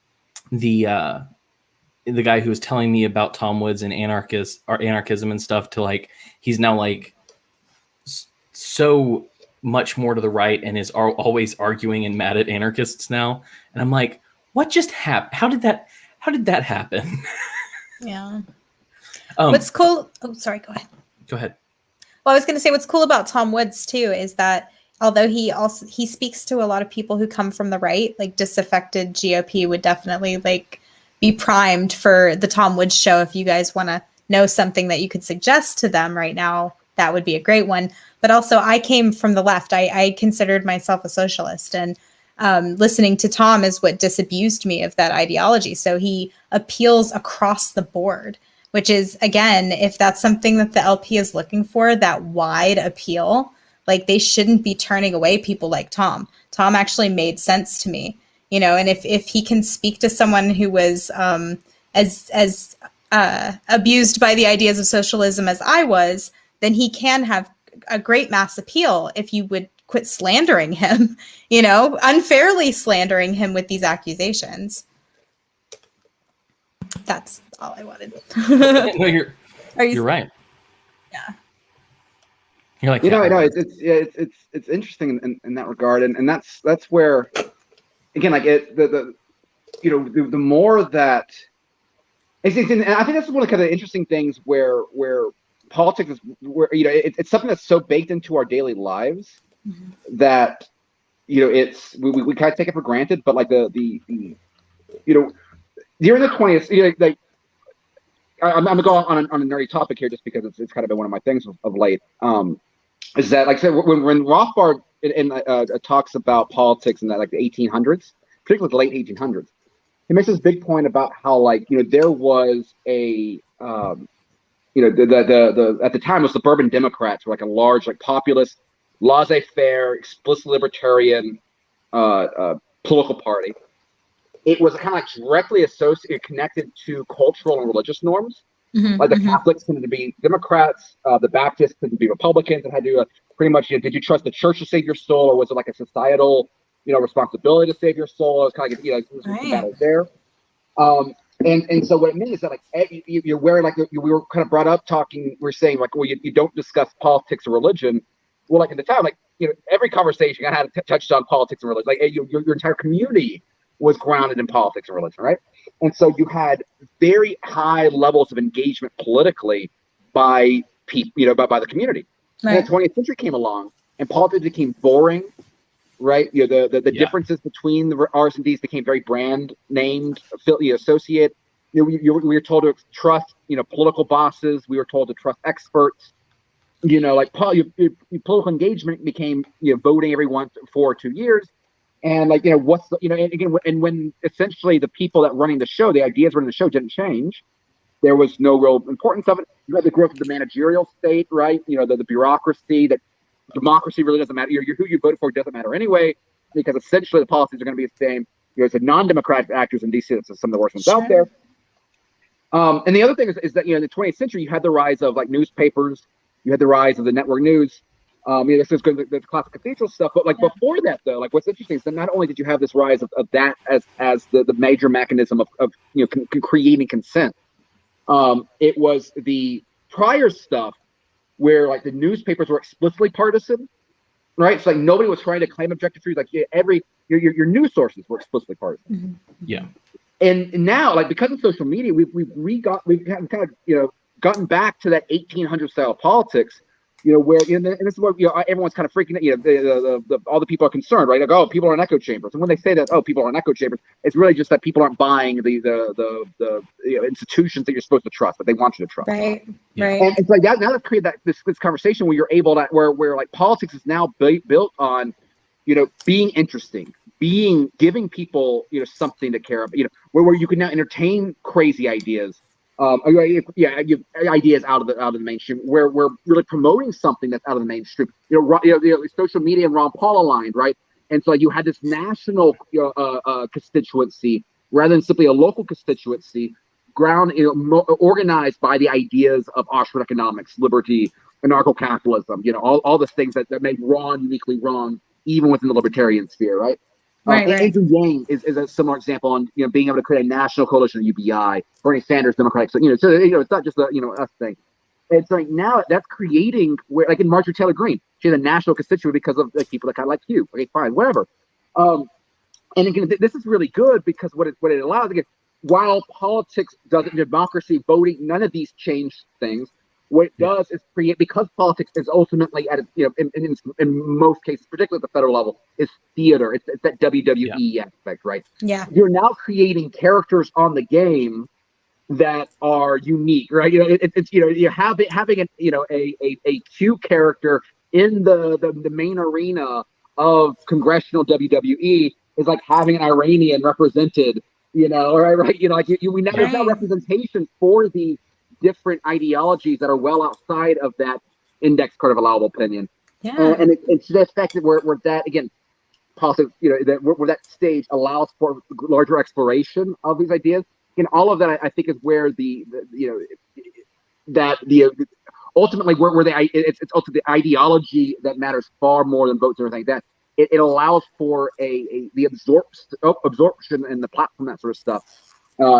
the guy who was telling me about Tom Woods and anarchism and stuff to like, he's now like so much more to the right and is always arguing and mad at anarchists now. And I'm like, what just happened? How did that happen? Yeah. What's cool? Oh, sorry. Go ahead. Go ahead. Well, I was going to say what's cool about Tom Woods too is that although he speaks to a lot of people who come from the right, like disaffected GOP would definitely like be primed for the Tom Woods show. If you guys want to know something that you could suggest to them right now, that would be a great one. But also, I came from the left. I considered myself a socialist, and listening to Tom is what disabused me of that ideology. So he appeals across the board, which is, again, if that's something that the LP is looking for, that wide appeal, like they shouldn't be turning away people like Tom. Tom actually made sense to me, and if he can speak to someone who was as abused by the ideas of socialism as I was, then he can have a great mass appeal if you would quit slandering him, unfairly slandering him with these accusations. That's all I wanted. No, you're right. Yeah. You're like, it's interesting in that regard, and that's where, again, like the more that and I think that's one of the interesting things where politics is, where it's something that's so baked into our daily lives that it's we kind of take it for granted, but like the during the 20th, like I'm gonna go on a nerdy topic here just because it's kind of been one of my things of late. Is that, like I said, when Rothbard talks about politics in the 1800s, particularly the late 1800s, he makes this big point about how there was a the at the time it was suburban Democrats were a large populist, laissez-faire, explicitly libertarian political party. It was kind of directly associated, connected to cultural and religious norms. Like the Catholics tended to be Democrats, the Baptists tended to be Republicans, and had to pretty much, did you trust the church to save your soul, or was it a societal, responsibility to save your soul? It was kind of some battles there. And so what it means is that you're wearing we were kind of brought up talking. We're saying well, you don't discuss politics or religion. Well, in the time, every conversation I had touched on politics and religion. Your entire community was grounded in politics and religion, right? And so you had very high levels of engagement politically by people, by the community. Right. And the 20th century came along, and politics became boring, right? The differences between the R's and D's became very brand named, associate. We were told to trust, political bosses. We were told to trust experts. Political engagement became, voting every 1 or 2 years. And what's the, and again, and when essentially the people that running the show, the ideas running the show didn't change, there was no real importance of it. You had the growth of the managerial state, right? The bureaucracy, that democracy really doesn't matter. Who you voted for doesn't matter anyway, because essentially the policies are going to be the same. It's a non-democratic actors in DC. It's some of the worst ones out there. And the other thing is that in the 20th century, you had the rise of newspapers, you had the rise of the network news. This is good, the classic cathedral stuff, but before that though, what's interesting is that not only did you have this rise of that as the major mechanism of creating consent, it was the prior stuff where the newspapers were explicitly partisan, right? So nobody was trying to claim objective truth. Your news sources were explicitly partisan. Yeah. And now, because of social media, we've kind of gotten back to that 1800 style politics. Where and this is what everyone's kind of freaking out. All the people are concerned, right? Oh, people are in echo chambers, and when they say that, people are in echo chambers, it's really just that people aren't buying the institutions that you're supposed to trust, but they want you to trust. Right. And it's that now they've created this conversation where you're able to where politics is now built on, being interesting, giving people something to care about, where you can now entertain crazy ideas. Ideas out of the mainstream, where we're really promoting something that's out of the mainstream. Social media and Ron Paul aligned, right? And so you had this national constituency rather than simply a local constituency, organized by the ideas of Austrian economics, liberty, anarcho-capitalism. All the things that made Ron uniquely wrong, even within the libertarian sphere, right? Right. Andrew Yang is a similar example on being able to create a national coalition of UBI, Bernie Sanders, Democratic. So it's not just us thing. It's now that's creating where in Marjorie Taylor Greene, she's a national constituent because of people that kind of like you. Okay, fine, whatever. And again, this is really good because what it allows, again, while politics doesn't, democracy, voting, none of these change things. What it does is create, because politics is ultimately at in most cases, particularly at the federal level, is theater. It's that WWE aspect, right? Yeah. You're now creating characters on the game that are unique, right? You're having a cute character in the main arena of congressional WWE is like having an Iranian represented, right? We now there's no representation for the different ideologies that are well outside of that index card of allowable opinion. Yeah. And it's the fact that where that, again, politics, where that stage allows for larger exploration of these ideas. all of that, I think, is where the that the ultimately where it's ultimately the ideology that matters far more than votes and everything like that. It allows for the absorption and the platform, that sort of stuff,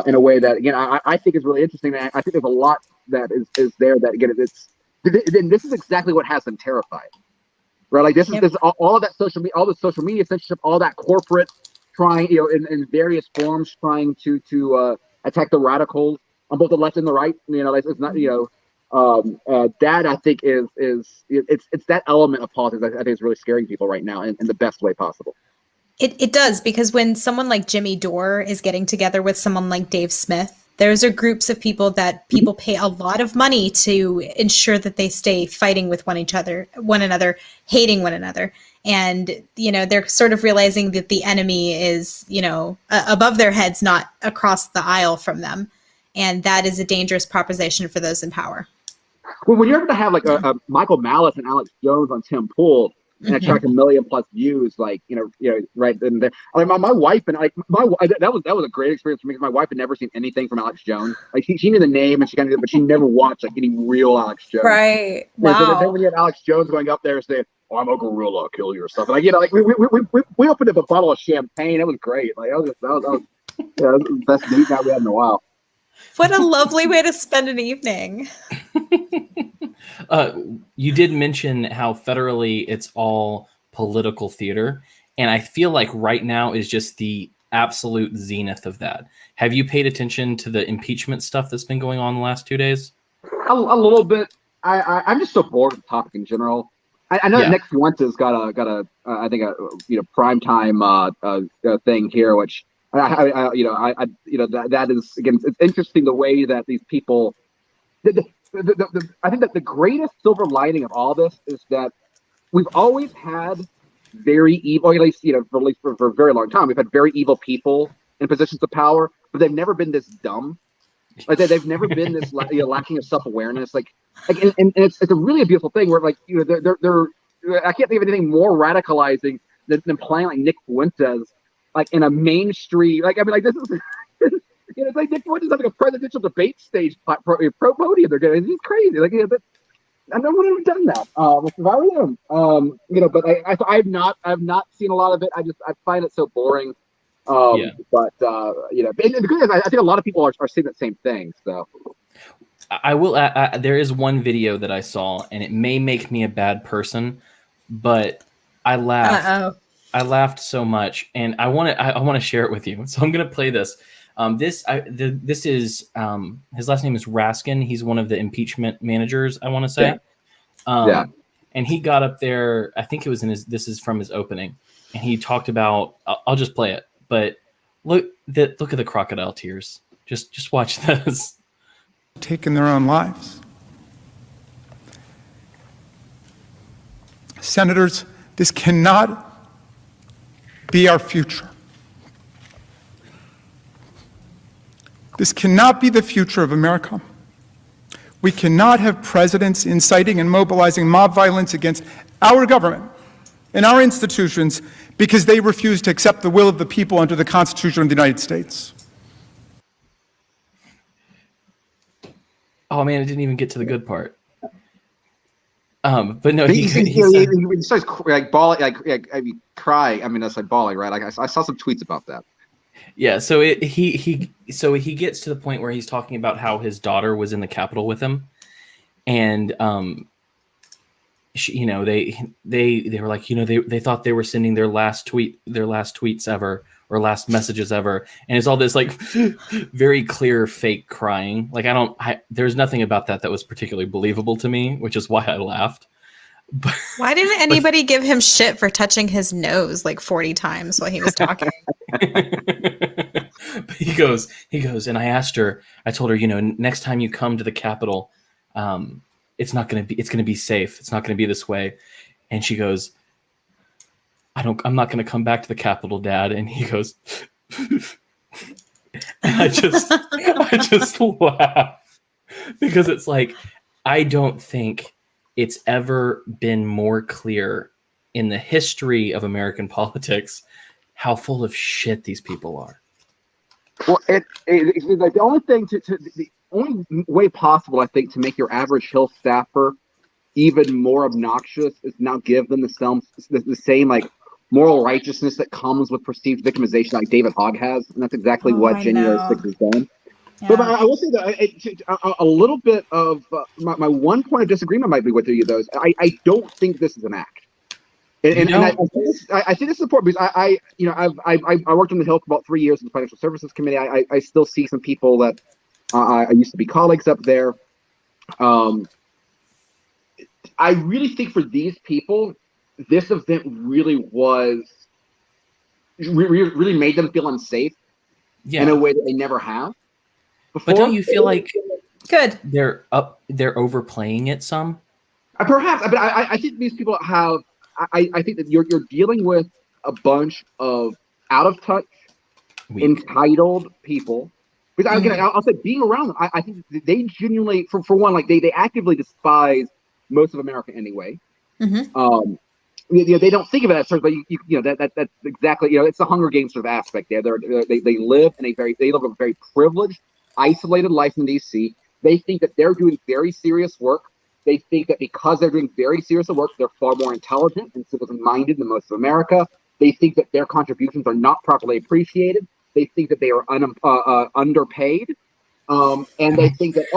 in a way that, again, I think is really interesting. I think there's a lot that is there that, again, this is exactly what has them terrified, right? Like this is all of that all the social media censorship, all that corporate trying, in various forms, trying to attack the radicals on both the left and the right. It's not, that, I think, it's that element of politics I think is really scaring people right now in the best way possible. It does, because when someone like Jimmy Dore is getting together with someone like Dave Smith, those are groups of people that people pay a lot of money to ensure that they stay fighting with one another, hating one another. And, they're sort of realizing that the enemy is, above their heads, not across the aisle from them. And that is a dangerous proposition for those in power. Well, when you're able to have like a Michael Malice and Alex Jones on Tim Pool and attract 1 million+ views, like, right then there. I mean, my wife and that was a great experience for me, because my wife had never seen anything from Alex Jones. Like, she knew the name, and but she never watched like any real Alex Jones. Right. Wow. So then when you have Alex Jones going up there saying, "Oh, I'm a gorilla, I'll kill you," or something, like, we opened up a bottle of champagne. It was great. Like, that was the best date night we had in a while. What a lovely way to spend an evening. You did mention how federally it's all political theater, and I feel like right now is just the absolute zenith of that. Have you paid attention to the impeachment stuff that's been going on the last 2 days? A little bit. I'm just so bored with the topic in general. I know that Nick Fuente's got a I think a primetime thing here, which that is, again, it's interesting the way that these people. I think that the greatest silver lining of all this is that we've always had very evil, at least for a very long time, we've had very evil people in positions of power, but they've never been this dumb. Like, they've never been this lacking of self-awareness. And it's a really beautiful thing where, like, they're I can't think of anything more radicalizing than playing like Nick Fuentes, like, in a mainstream, like, I mean, like, this is it's like Nick Fuentes having a presidential debate stage pro podium. They're getting, it's crazy. Like, I don't want to have done that. If I were them, but I've not seen a lot of it. I find it so boring. But and the good thing is, I think a lot of people are saying the same thing. So I will. There is one video that I saw, and it may make me a bad person, but I laughed. Uh-oh. I laughed so much, and I want to share it with you. So I'm going to play this. This is his last name is Raskin. He's one of the impeachment managers, I want to say. And he got up there. I think it was this is from his opening, and he talked about. I'll just play it, but look at the crocodile tears. Just watch this. Taking their own lives. Senators, this cannot be our future. This cannot be the future of America. We cannot have presidents inciting and mobilizing mob violence against our government and our institutions because they refuse to accept the will of the people under the Constitution of the United States. Oh man, it didn't even get to the good part. But no, he starts like bawling, crying. I mean, that's like bawling, right? Like, I saw some tweets about that. Yeah, so he gets to the point where he's talking about how his daughter was in the Capitol with him, and they were like, they thought they were sending their last tweets ever, or last messages ever, and it's all this like very clear fake crying. Like, there's nothing about that was particularly believable to me, which is why I laughed. Why didn't anybody give him shit for touching his nose like 40 times while he was talking? But he goes, and I told her, next time you come to the Capitol, it's going to be safe. It's not going to be this way. And she goes, I'm not going to come back to the Capitol, Dad. And he goes, and I just laugh, because it's like, I don't think it's ever been more clear in the history of American politics how full of shit these people are. Well, it's like the only thing the only way possible, I think, to make your average Hill staffer even more obnoxious is now give them the same like moral righteousness that comes with perceived victimization, like David Hogg has, and that's exactly Oh, what I January know. 6th has done. Yeah. But I will say that a little bit of my one point of disagreement might be with you, though. I don't think this is an act. And I think this is important because I worked on the Hill for about 3 years in the Financial Services Committee. I still see some people that I used to be colleagues up there. I really think for these people, this event really made them feel unsafe in a way that they never have before. But don't you feel like Good. they're overplaying it some? Perhaps, but I think these people have. I think that you're dealing with a bunch of out of touch, entitled people. Because again, I'll say being around them, I think they genuinely, for one, like they actively despise most of America anyway. Mm-hmm. They don't think of it as sort of, but that's exactly, it's the Hunger Games sort of aspect there. They live a very privileged, isolated life in DC. They think that they're doing very serious work. They think that because they're doing very serious work, they're far more intelligent and citizen-minded than most of America. They think that their contributions are not properly appreciated. They think that they are underpaid. And they think that,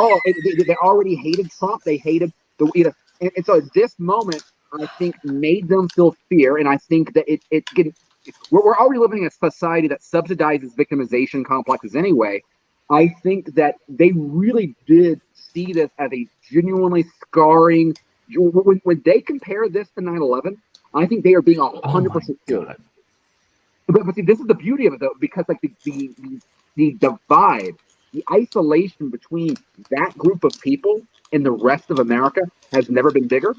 they already hated Trump. They hated and so this moment, I think, made them feel fear. And I think that we're already living in a society that subsidizes victimization complexes anyway. I think that they really did see this as a genuinely scarring. When they compare this to 9/11, I think they are being 100% serious. But see, this is the beauty of it, though, because like the divide, the isolation between that group of people and the rest of America has never been bigger.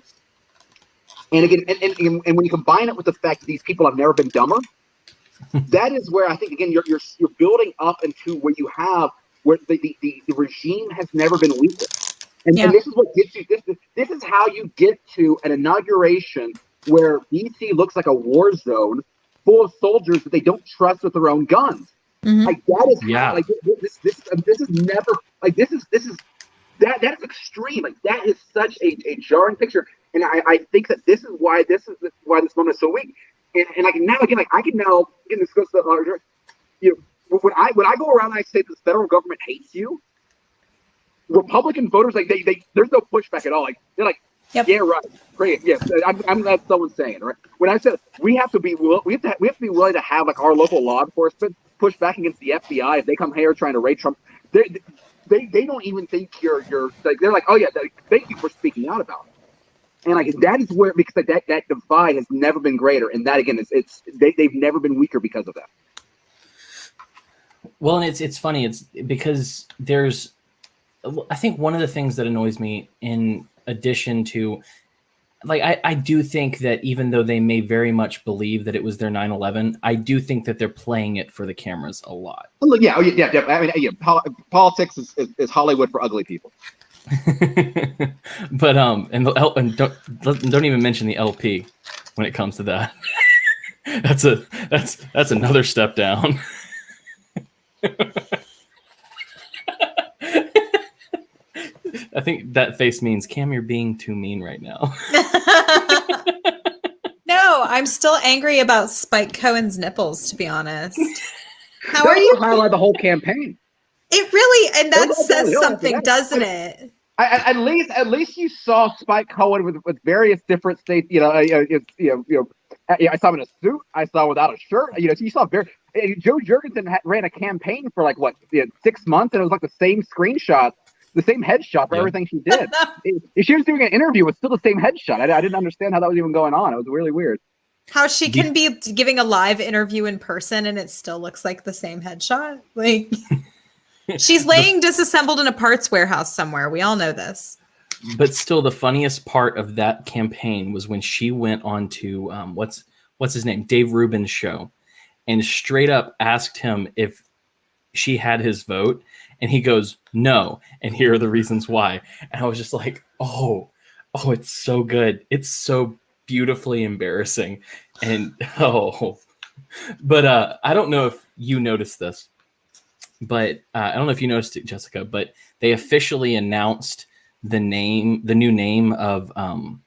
And again, and when you combine it with the fact that these people have never been dumber, that is where I think, again, you're building up into where you have where the regime has never been weaker. And this is what gets you. This is how you get to an inauguration where DC looks like a war zone full of soldiers that they don't trust with their own guns. Mm-hmm. Like that is how, like this is never like this is that is extreme. Like that is such a jarring picture. And I think that this is why this moment is so weak. And like now again, like I can now again, this goes to the larger, when I go around and I say the federal government hates you, Republican voters, like they there's no pushback at all. Like they're like, yep. Yeah, right, great, yes. I'm glad someone's saying it, right? When I said we have to be willing to have like our local law enforcement push back against the FBI if they come here trying to raid Trump, they don't even think you're like, they're like, oh yeah, thank you for speaking out about it. And like that is where, because that divide has never been greater, and that again they've never been weaker because of that. Well, and it's funny. It's because I think one of the things that annoys me, in addition to, like, I do think that even though they may very much believe that it was their 9/11, I do think that they're playing it for the cameras a lot. Yeah. I mean, politics is Hollywood for ugly people. But and don't even mention the LP when it comes to that. that's another step down. I think that face means, Cam, you're being too mean right now. No, I'm still angry about Spike Cohen's nipples, to be honest. How are you? Highlight the whole campaign. It really, and that says something, doesn't it? At least you saw Spike Cohen with various different states. I saw him in a suit. I saw him without a shirt. So you saw Joe Jurgensen ran a campaign for 6 months, and it was like the same screenshot, the same headshot for everything she did. She was doing an interview with still the same headshot. I didn't understand how that was even going on. It was really weird. How she can be giving a live interview in person and it still looks like the same headshot. Like she's laying disassembled in a parts warehouse somewhere. We all know this. But still, the funniest part of that campaign was when she went on to what's his name, Dave Rubin's show, and straight up asked him if she had his vote, and he goes, no, and here are the reasons why. And I was just like, oh, it's so good. It's so beautifully embarrassing. And but I don't know if you noticed this, but I don't know if you noticed it, Jessica, but they officially announced the new name of Aunt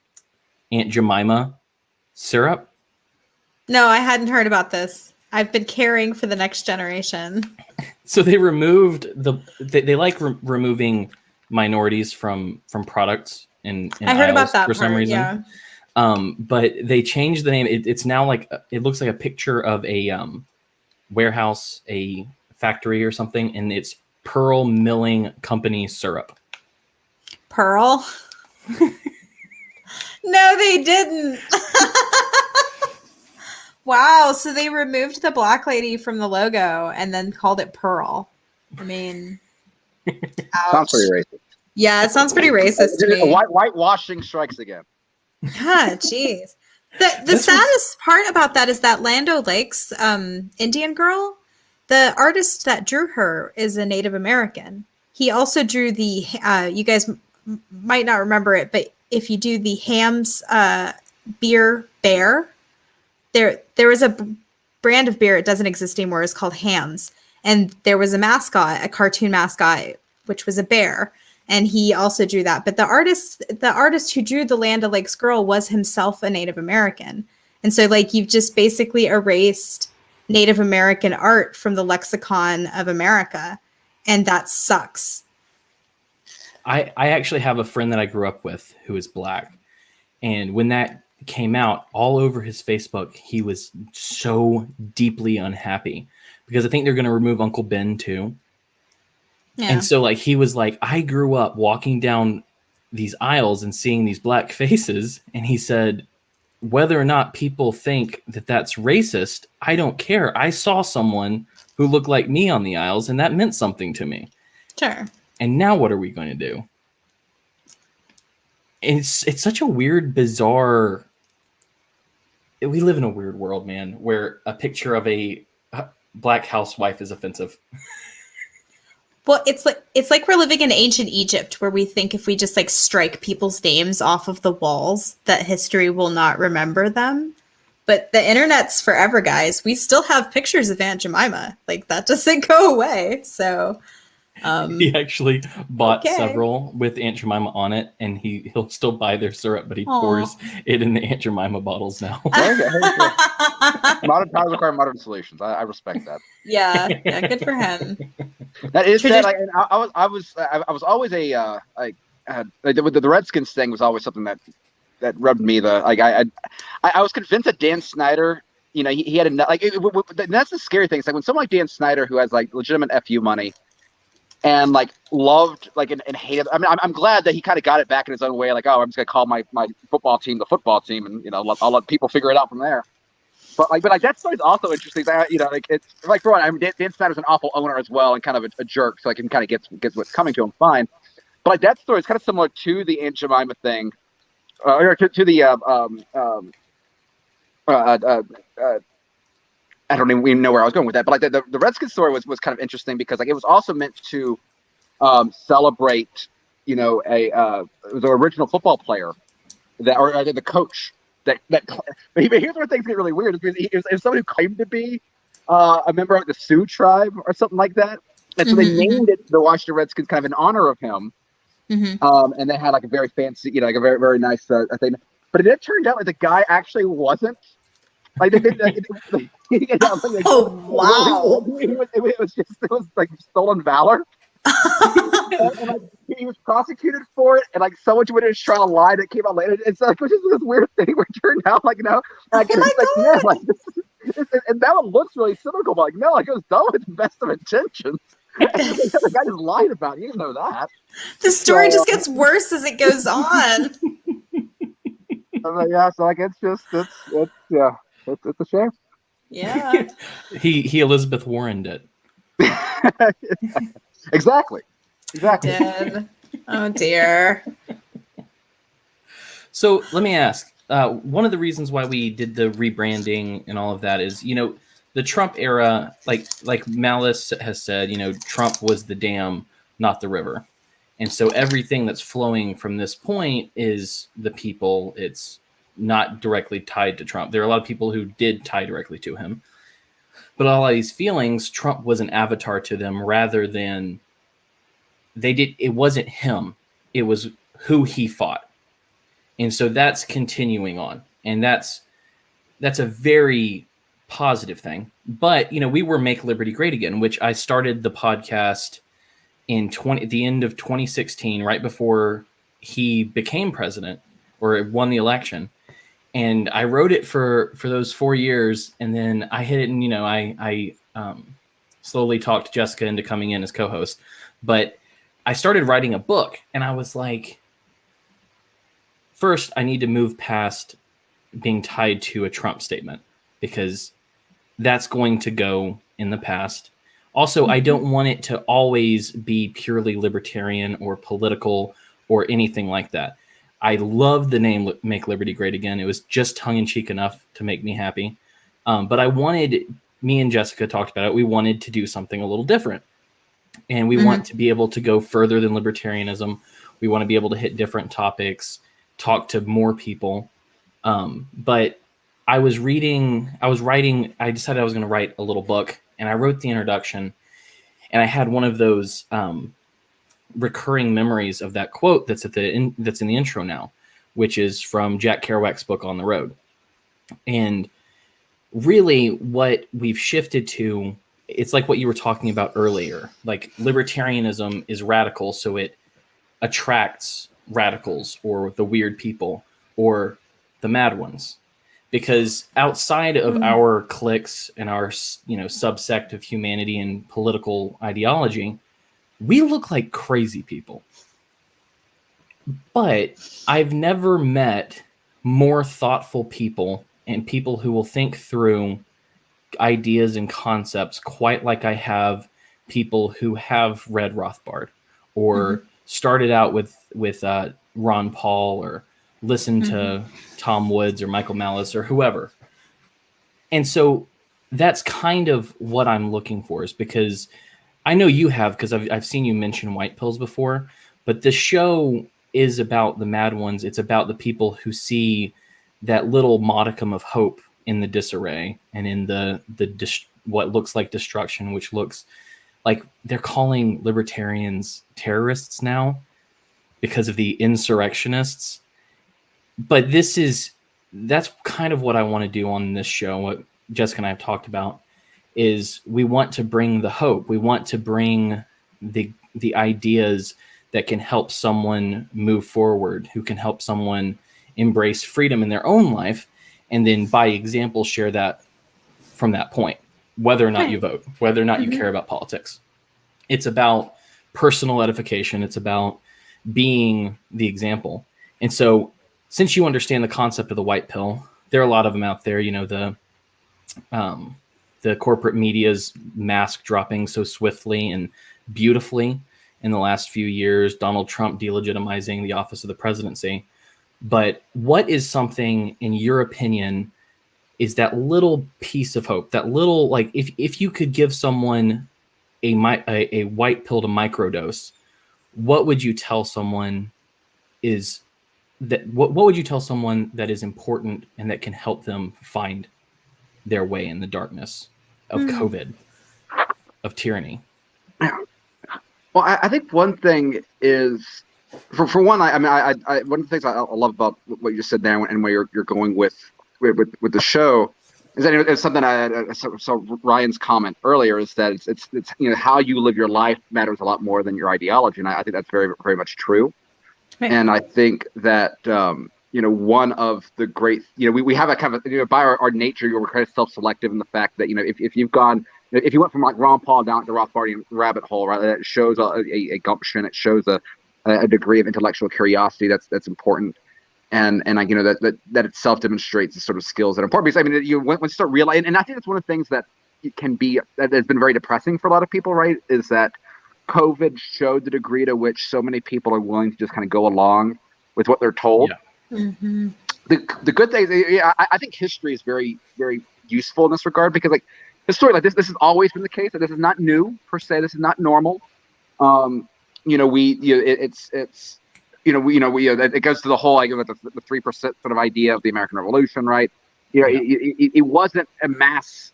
Jemima syrup. No, I hadn't heard about this. I've been caring for the next generation. So they removed they like removing minorities from products in I heard about aisles that for some part, reason. yeah. But they changed the name. It's now like it looks like a picture of a warehouse, a factory or something, and it's Pearl Milling Company syrup. Pearl? No, they didn't. Wow, so they removed the black lady from the logo and then called it Pearl. I mean, ouch. Sounds pretty racist. Yeah, it sounds pretty racist to me. Whitewashing strikes again. Yeah, jeez. The saddest part about that is that Land O'Lakes, Indian girl, the artist that drew her is a Native American. He also drew the, you guys might not remember it, but if you do the Hamm's beer bear, there was a brand of beer, it doesn't exist anymore, it's called Hamm's. And there was a mascot, a cartoon mascot, which was a bear. And he also drew that. But the artist who drew the Land O'Lakes girl was himself a Native American. And so like you've just basically erased Native American art from the lexicon of America. And that sucks. I actually have a friend that I grew up with who is black. And when that came out all over his Facebook, he was so deeply unhappy because I think they're going to remove Uncle Ben too. Yeah. And so like he was like, I grew up walking down these aisles and seeing these black faces. And he said, whether or not people think that that's racist, I don't care. I saw someone who looked like me on the aisles and that meant something to me. Sure. And now what are we going to do? It's such a weird, bizarre. We live in a weird world, man, where a picture of a black housewife is offensive. Well, it's like we're living in ancient Egypt where we think if we just like strike people's names off of the walls that history will not remember them. But the internet's forever, guys. We still have pictures of Aunt Jemima. Like that doesn't go away. So he actually bought several with Aunt Jemima on it, and he'll still buy their syrup, but he pours it in the Aunt Jemima bottles now. Modern times require modern solutions. I respect that. Yeah, good for him. That is that. I was always a the Redskins thing was always something that rubbed me I was convinced that Dan Snyder, you know, he had enough. That's the scary thing. It's like when someone like Dan Snyder, who has like legitimate FU money, and like loved and hated. I mean, I'm glad that he kind of got it back in his own way. Like, oh, I'm just gonna call my football team the football team, and you know, I'll let people figure it out from there. But that story's also interesting. You know, like it's like for one, I mean, Dan Snyder's an awful owner as well, and kind of a jerk, so I can kind of get what's coming to him fine. But like that story is kind of similar to the Aunt Jemima thing, or to the I don't even know where I was going with that, but like the Redskins story was kind of interesting because like it was also meant to celebrate, you know, the original football player or the coach that. But here's where things get really weird: is someone who claimed to be a member of the Sioux tribe or something like that, and so they named it the Washington Redskins kind of in honor of him. And they had like a very fancy, you know, like a very very nice thing. But it turned out like the guy actually wasn't. Like oh wow! It was like stolen valor. and like, he was prosecuted for it, and like someone went in to try to lie that came out later. It's like it was just this weird thing where it turned out like no, and and that one looks really cynical, but like no, like it was done with the best of intentions. The guy just lied about it. You didn't know that. The story just gets worse as it goes on. Yeah, so like it's yeah. It's a shame. Yeah. he Elizabeth Warrened it. Exactly. Did. Oh dear. So let me ask. One of the reasons why we did the rebranding and all of that is, you know, the Trump era, like Malice has said, you know, Trump was the dam, not the river. And so everything that's flowing from this point is the people. It's not directly tied to Trump. There are a lot of people who did tie directly to him. But all of these feelings, Trump was an avatar to them rather than it wasn't him. It was who he fought. And so that's continuing on. And that's a very positive thing. But, we were Make Liberty Great Again, which I started the podcast at the end of 2016, right before he became president or won the election. And I wrote it for those 4 years, and then I hit it, and I slowly talked Jessica into coming in as co-host. But I started writing a book, and I was like, first, I need to move past being tied to a Trump statement, because that's going to go in the past. Also, I don't want it to always be purely libertarian or political or anything like that. I love the name Make Liberty Great Again. It was just tongue-in-cheek enough to make me happy. But me and Jessica talked about it. We wanted to do something a little different. And we want to be able to go further than libertarianism. We want to be able to hit different topics, talk to more people. But I decided I was going to write a little book, and I wrote the introduction, and I had one of those recurring memories of that quote that's in the intro now, which is from Jack Kerouac's book On the Road. And really what we've shifted to, it's like what you were talking about earlier. Like, libertarianism is radical, so it attracts radicals or the weird people or the mad ones. Because outside of our cliques and our subsect of humanity and political ideology, we look like crazy people. But I've never met more thoughtful people and people who will think through ideas and concepts quite like I have people who have read Rothbard or started out with Ron Paul or listened to Tom Woods or Michael Malice or whoever. And so that's kind of what I'm looking for, is because I know you have, because I've seen you mention white pills before, but the show is about the mad ones. It's about the people who see that little modicum of hope in the disarray and in what looks like destruction, which looks like they're calling libertarians terrorists now because of the insurrectionists. But that's kind of what I want to do on this show. What Jessica and I have talked about is we want to bring the hope. We want to bring the ideas that can help someone move forward, who can help someone embrace freedom in their own life, and then by example share that from that point, whether or not you vote, whether or not you care about politics. It's about personal edification. It's about being the example. And so since you understand the concept of the white pill, there are a lot of them out there. The corporate media's mask dropping so swiftly and beautifully in the last few years, Donald Trump delegitimizing the office of the presidency. But what is something, in your opinion, is that little piece of hope, that little, like, if you could give someone a white pill to microdose, what would you tell someone what would you tell someone that is important and that can help them find their way in the darkness of COVID, of tyranny? Well, I think one thing is, for one, one of the things I love about what you just said there and where you're going with the show is that it's something I saw Ryan's comment earlier, is that it's how you live your life matters a lot more than your ideology, and I think that's very, very much true. Right. And I think that one of the great, we have a kind of, by our nature, we're kind of self-selective in the fact that, if you went from like Ron Paul down to the Rothbardian rabbit hole, right, that shows a gumption, it shows a degree of intellectual curiosity that's important, and that itself demonstrates the sort of skills that are important. Because when you start realizing, and I think that's one of the things that has been very depressing for a lot of people, right, is that COVID showed the degree to which so many people are willing to just kind of go along with what they're told. Yeah. The good thing is, I think history is very, very useful in this regard, because like history, like this has always been the case. This is not new per se. This is not normal. It goes to the whole, the 3% sort of idea of the American Revolution, right? It wasn't a mass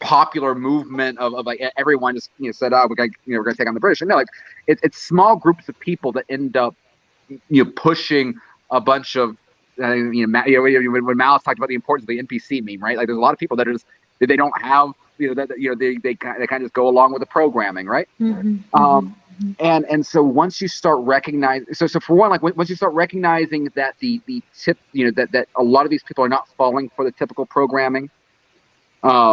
popular movement of like everyone just said, oh, we're gonna take on the British. And no, like it's small groups of people that end up pushing a bunch of when Malice talked about the importance of the NPC meme, right? Like there's a lot of people that are just they don't have they kind of just go along with the programming, right? And so once you start recognizing, so for one, like once you start recognizing that the tip, that a lot of these people are not falling for the typical programming, that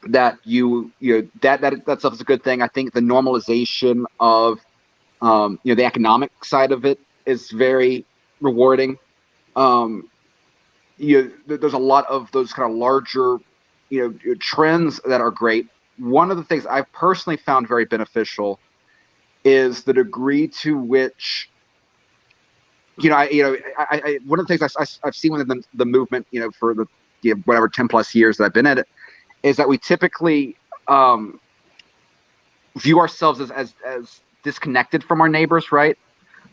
that stuff is a good thing. I think the normalization of the economic side of it is very rewarding. There's a lot of those kind of larger trends that are great. One of the things I've personally found very beneficial is the degree to which one of the things I've seen within the movement for the whatever 10 plus years that I've been at it is that we typically view ourselves as disconnected from our neighbors, right?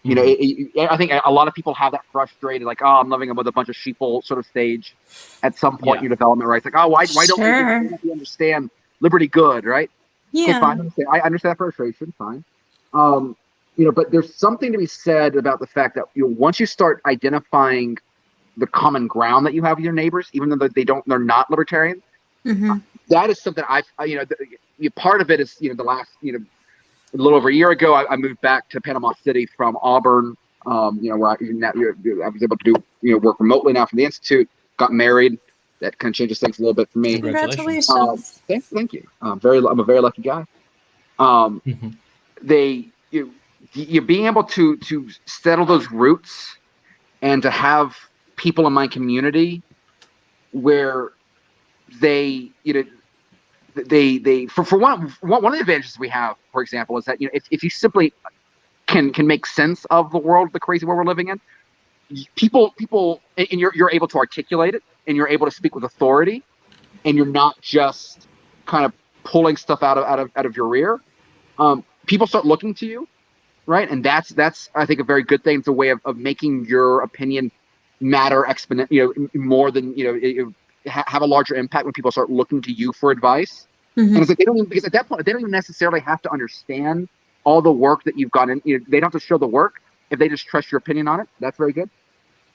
I think a lot of people have that frustrated, like, oh, I'm living with a bunch of sheeple sort of stage at some point in your development, right? It's like, oh, why don't we understand liberty good, right? Yeah. Okay, fine, I understand that frustration, fine. But there's something to be said about the fact that once you start identifying the common ground that you have with your neighbors, even though they're not libertarian, that is something part of it is the last a little over a year ago, I moved back to Panama City from Auburn, where I was able to do work remotely now from the Institute. Got married. That kind of changes things a little bit for me. Congratulations. Thank you. I'm a very lucky guy. You're being able to settle those roots and to have people in my community where they for one of the advantages we have, for example, is that if you simply can make sense of the world, the crazy world we're living in, people and you're able to articulate it, and you're able to speak with authority, and you're not just kind of pulling stuff out of your rear. People start looking to you, right? And that's I think a very good thing. It's a way of making your opinion matter more than have a larger impact when people start looking to you for advice. And it's like because at that point they don't even necessarily have to understand all the work that you've gone in. They don't have to show the work if they just trust your opinion on it. That's very good.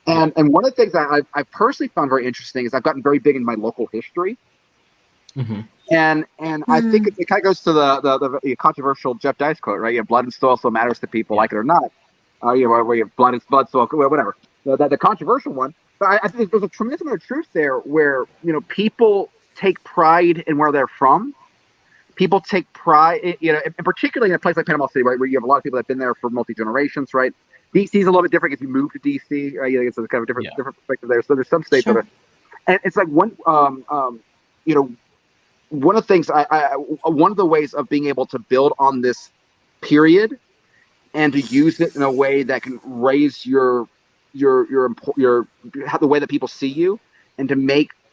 And one of the things I've personally found very interesting is I've gotten very big in my local history. And I think it kind of goes to the controversial Jeff Dice quote, right? Blood and soil still matters to people, like it or not. Where you have blood, soil, whatever. The controversial one. But I think there's a tremendous amount of truth there where, people take pride in where they're from. People take pride, and particularly in a place like Panama City, right, where you have a lot of people that have been there for multi-generations, right? DC is a little bit different if you move to DC, right? It's a kind of different perspective there. So there's some states that are, and it's like one of the things one of the ways of being able to build on this period and to use it in a way that can raise the way that people see you, and to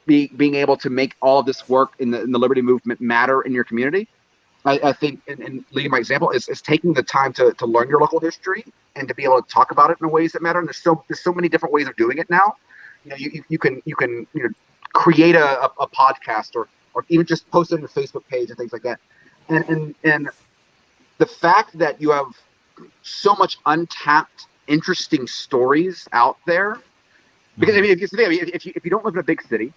being able to make all of this work in the liberty movement matter in your community. I think, and leading by example, is taking the time to learn your local history and to be able to talk about it in ways that matter. And there's so many different ways of doing it now. You can create a podcast or even just post it on your Facebook page and things like that. And the fact that you have so much untapped, interesting stories out there, because if you don't live in a big city,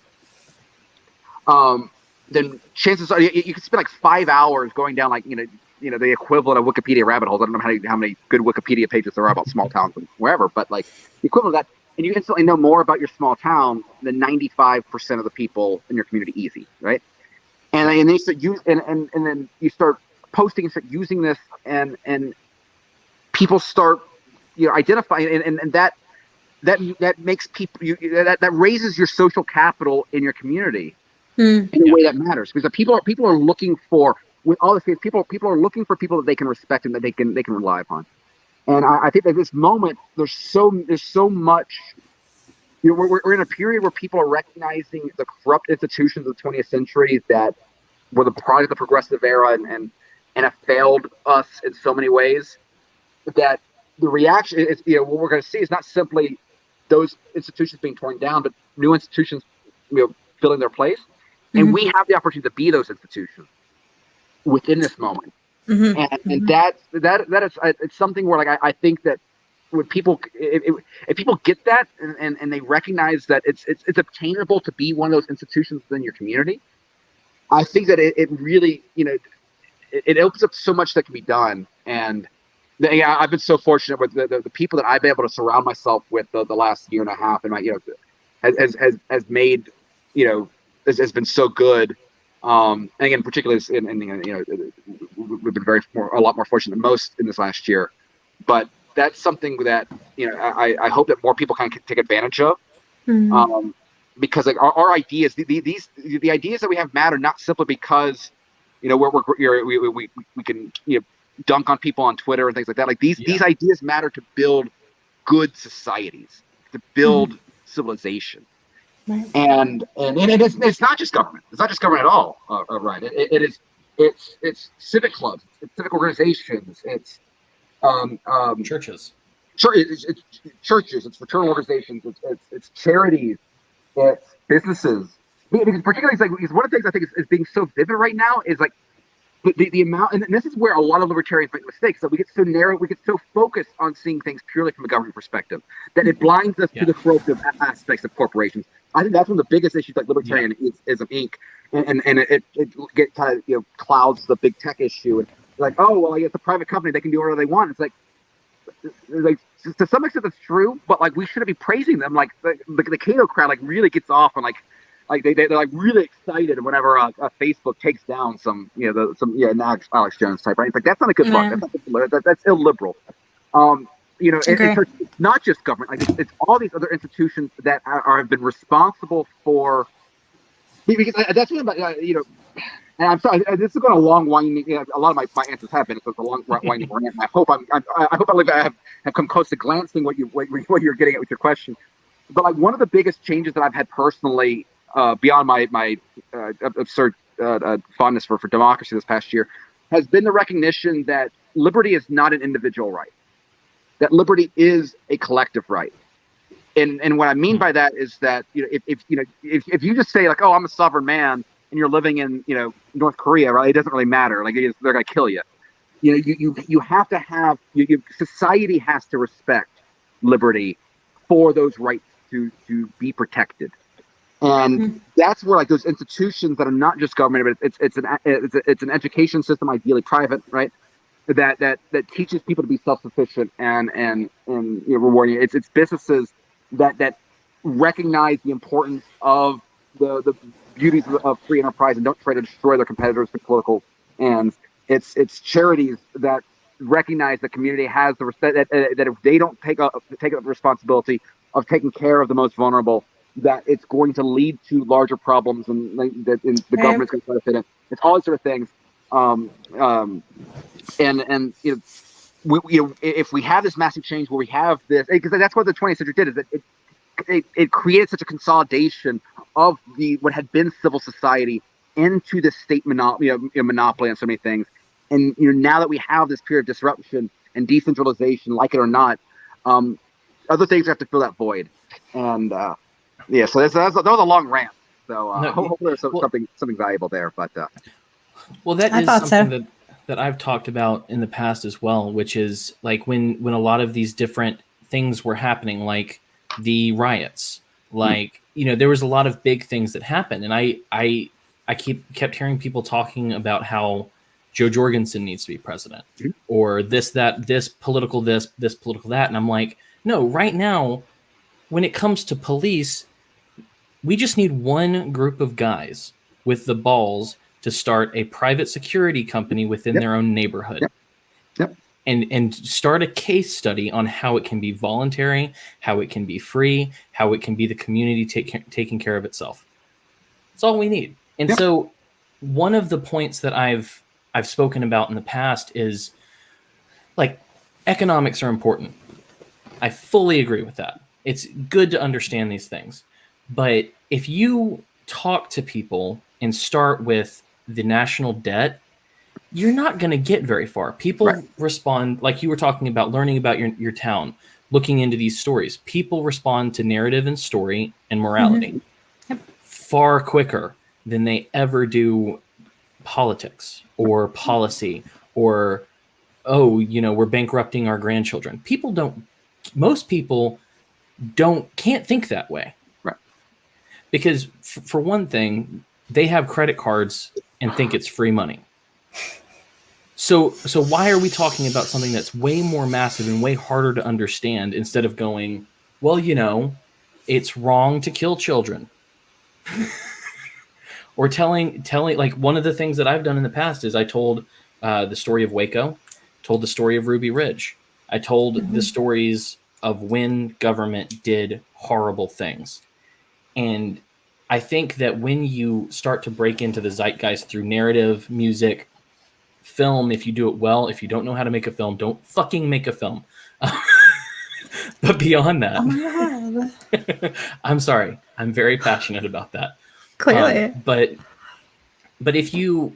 then chances are you could spend like 5 hours going down the equivalent of Wikipedia rabbit holes. I don't know how many good Wikipedia pages there are about small towns and wherever, but like the equivalent of that, and you instantly know more about your small town than 95% of the people in your community. Easy, right? And then you start and then you start posting and start using this, and people start identifying, and that makes people that raises your social capital in your community in a way that matters, because people are looking for, with all this, people are looking for people that they can respect and that they can rely upon. And I think at this moment there's so much. We're in a period where people are recognizing the corrupt institutions of the 20th century that were the product of the progressive era and have failed us in so many ways, that the reaction is, what we're going to see is not simply those institutions being torn down, but new institutions, filling their place. And we have the opportunity to be those institutions within this moment. And that is it's something where like I think that when people if people get that and they recognize that it's obtainable to be one of those institutions within your community, I think that it really it opens up so much that can be done. And yeah, I've been so fortunate with the people that I've been able to surround myself with the last year and a half, and my has made has been so good. And again, particularly we've been a lot more fortunate than most in this last year. But that's something that I hope that more people kind of take advantage of, because like our ideas, the ideas that we have matter not simply because we can dunk on people on Twitter and things like that. Like these ideas matter to build good societies, to build civilization. Right. And it's not just government. It's not just government at all, right? It's civic clubs, it's civic organizations, it's churches, it's churches, it's fraternal organizations, it's charities, it's businesses. Because particularly, because one of the things I think is being so vivid right now is like the amount, and this is where a lot of libertarians make mistakes. So we get so narrow, we get so focused on seeing things purely from a government perspective that it blinds us to the corruptive aspects of corporations. I think that's one of the biggest issues like libertarianism Inc. And it get kind of clouds the big tech issue and like, oh well, it's a private company, they can do whatever they want. It's like to some extent that's true, but like we shouldn't be praising them. Like the Cato crowd like really gets off on like they're like really excited whenever Facebook takes down some Alex Jones type, right? It's like that's not a good look. That's illiberal. It's not just government. Like it's all these other institutions that have been responsible for. Because that's what and I'm sorry. This is going a long winding. A lot of my answers have been. It's a long winding rant. I hope I have come close to glancing what you're getting at with your question. But like one of the biggest changes that I've had personally, beyond my absurd fondness for democracy this past year, has been the recognition that liberty is not an individual right. That liberty is a collective right. And what I mean by that is that if you just say like, oh, I'm a sovereign man, and you're living in North Korea, right? It doesn't really matter. Like they're gonna kill you. You have to have society has to respect liberty for those rights to be protected. And that's where like those institutions that are not just government, but it's an education system, ideally private, right? That teaches people to be self-sufficient and rewarding. It's businesses that recognize the importance of the beauties of free enterprise and don't try to destroy their competitors for political ends. It's charities that recognize the community has the respect that if they don't take up the responsibility of taking care of the most vulnerable, that it's going to lead to larger problems and that the government's going to try to fit in. It's all these sort of things. If we have this massive change where we have this, because that's what the 20th century did, is that it created such a consolidation of what had been civil society into the state monopoly on so many things. And now that we have this period of disruption and decentralization, like it or not, other things have to fill that void. And so that was a long rant. So hopefully there's something valuable there. But well, that is something that I've talked about in the past as well, which is like when a lot of these different things were happening, like the riots, like there was a lot of big things that happened, and I kept hearing people talking about how Joe Jorgensen needs to be president, or this political this political that, and I'm like, no, right now, when it comes to police, we just need one group of guys with the balls to start a private security company within their own neighborhood. And start a case study on how it can be voluntary, how it can be free, how it can be the community taking care of itself. That's all we need. And so one of the points that I've spoken about in the past is like economics are important. I fully agree with that. It's good to understand these things. But if you talk to people and start with the national debt, you're not going to get very far. People respond, like you were talking about, learning about your town, looking into these stories. People respond to narrative and story and morality far quicker than they ever do politics or policy or, oh, we're bankrupting our grandchildren. Most people can't think that way. Right. Because for one thing, they have credit cards and think it's free money. So why are we talking about something that's way more massive and way harder to understand instead of going, well, it's wrong to kill children? Or telling like one of the things that I've done in the past is I told the story of Waco, told the story of Ruby Ridge. I told the stories of when government did horrible things. And I think that when you start to break into the zeitgeist through narrative, music, film, if you do it well, if you don't know how to make a film, don't fucking make a film. But beyond that, Oh my God. I'm sorry. I'm very passionate about that. Clearly. But if you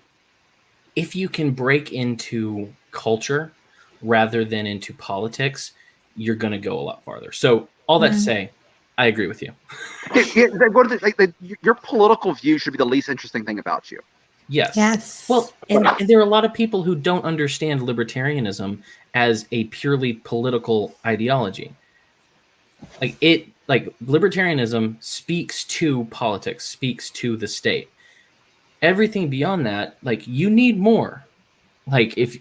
can break into culture rather than into politics, you're going to go a lot farther. So all that to say, I agree with you. Your political view should be the least interesting thing about you. Yes. Well, and there are a lot of people who don't understand libertarianism as a purely political ideology. Like libertarianism speaks to politics, speaks to the state. Everything beyond that, like, you need more. Like, if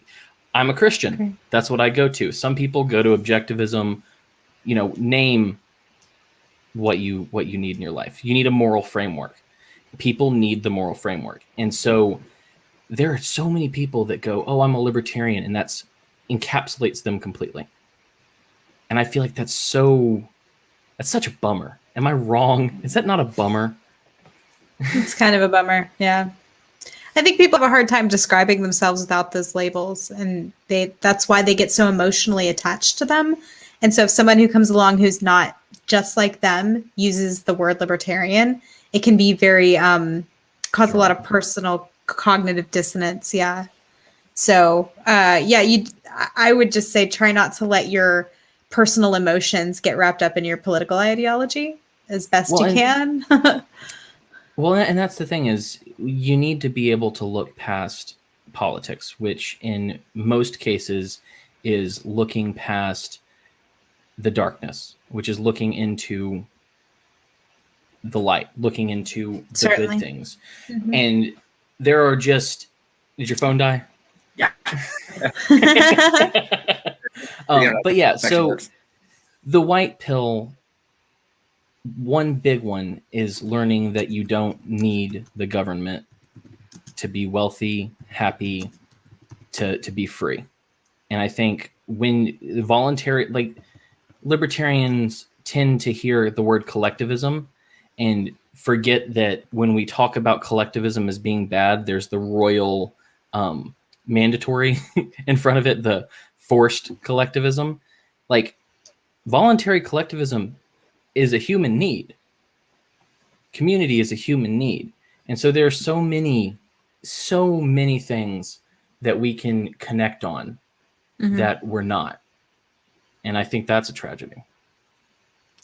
I'm a Christian, that's what I go to. Some people go to objectivism, name what you need in your life. You need a moral framework. People need the moral framework. And so there are so many people that go, oh, I'm a libertarian, and that's encapsulates them completely. And I feel like that's such a bummer. Am I wrong? Is that not a bummer? It's kind of a bummer. Yeah. I think people have a hard time describing themselves without those labels, and that's why they get so emotionally attached to them. And so if someone who comes along who's not just like them uses the word libertarian, it can be very cause a lot of personal cognitive dissonance. Yeah. So I would just say try not to let your personal emotions get wrapped up in your political ideology as best you can. Well, and that's the thing, is you need to be able to look past politics, which in most cases is looking past the darkness, which is looking into the light, looking into the good things. And there are just, did your phone die? Yeah. But yeah, so the white pill, one big one is learning that you don't need the government to be wealthy, happy, to be free. And I think when libertarians tend to hear the word collectivism and forget that when we talk about collectivism as being bad, there's the royal mandatory in front of it, the forced collectivism. Like, voluntary collectivism is a human need. Community is a human need. And so there are so many things that we can connect on that we're not. And I think that's a tragedy.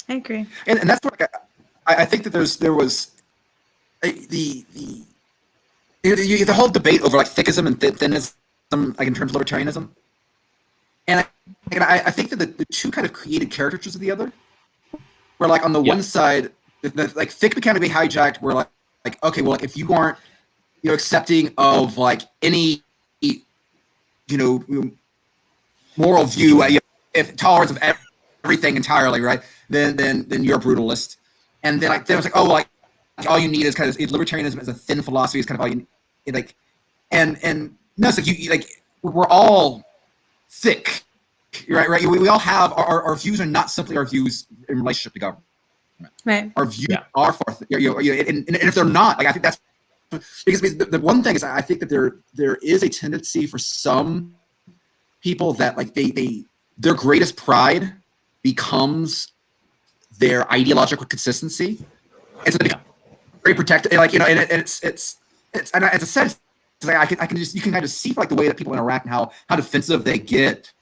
I agree. And that's what I think that there was the whole debate over like thickism and thinism, like in terms of libertarianism. And I think that the two kind of created caricatures of the other. Where like on the one side, like thick became to be hijacked. Where like okay, well, like if you aren't accepting of like any moral view, if tolerance of everything entirely, right? Then you're a brutalist. And then it was like, oh, like all you need is kind of libertarianism as a thin philosophy is kind of all you need, like, and no, it's like you like we're all thick. Right. We all have our views are not simply our views in relationship to government. Right. Our views are far, and if they're not, like I think that's because the one thing is I think that there is a tendency for some people that like their greatest pride becomes their ideological consistency, and so they become very protective. Like and it's and as a sense, it's like I can just you can kind of see like the way that people interact and how defensive they get.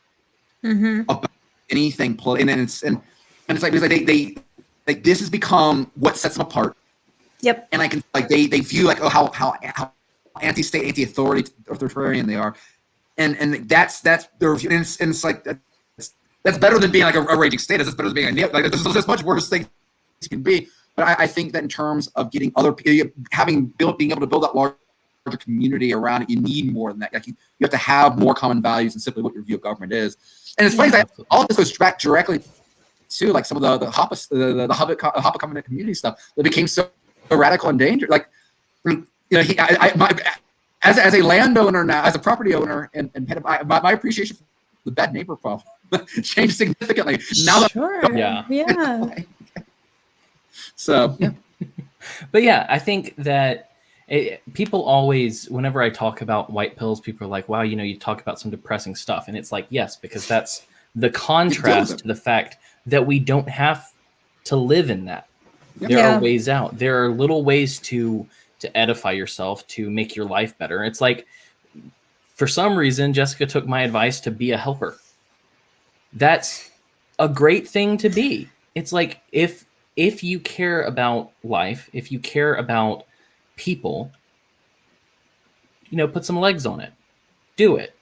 About anything, and it's like because they like this has become what sets them apart, Yep. And I can like they view like how anti-state, authoritarian they are, and that's their view. And it's like that's better than being like a raging state. That's better than being a like there's much worse things you can be. But I think that in terms of getting other people, being able to build that larger community around it, you need more than that. Like you have to have more common values than simply what your view of government is. And it's funny that all of this goes back directly to like some of the Hobbit covenant community stuff that became so radical and dangerous. Like, you know, as a landowner now, as a property owner, and my appreciation for the bad neighbor problem changed significantly. Now Yeah. So, yeah. But yeah, I think that people always, whenever I talk about white pills, people are like, wow, you know, you talk about some depressing stuff. And it's like, yes, because that's the contrast to the fact that we don't have to live in that. There are ways out. There are little ways to edify yourself, to make your life better. It's like, for some reason, Jessica took my advice to be a helper. That's a great thing to be. It's like, if you care about life, if you care about people, you know, put some legs on it, do it.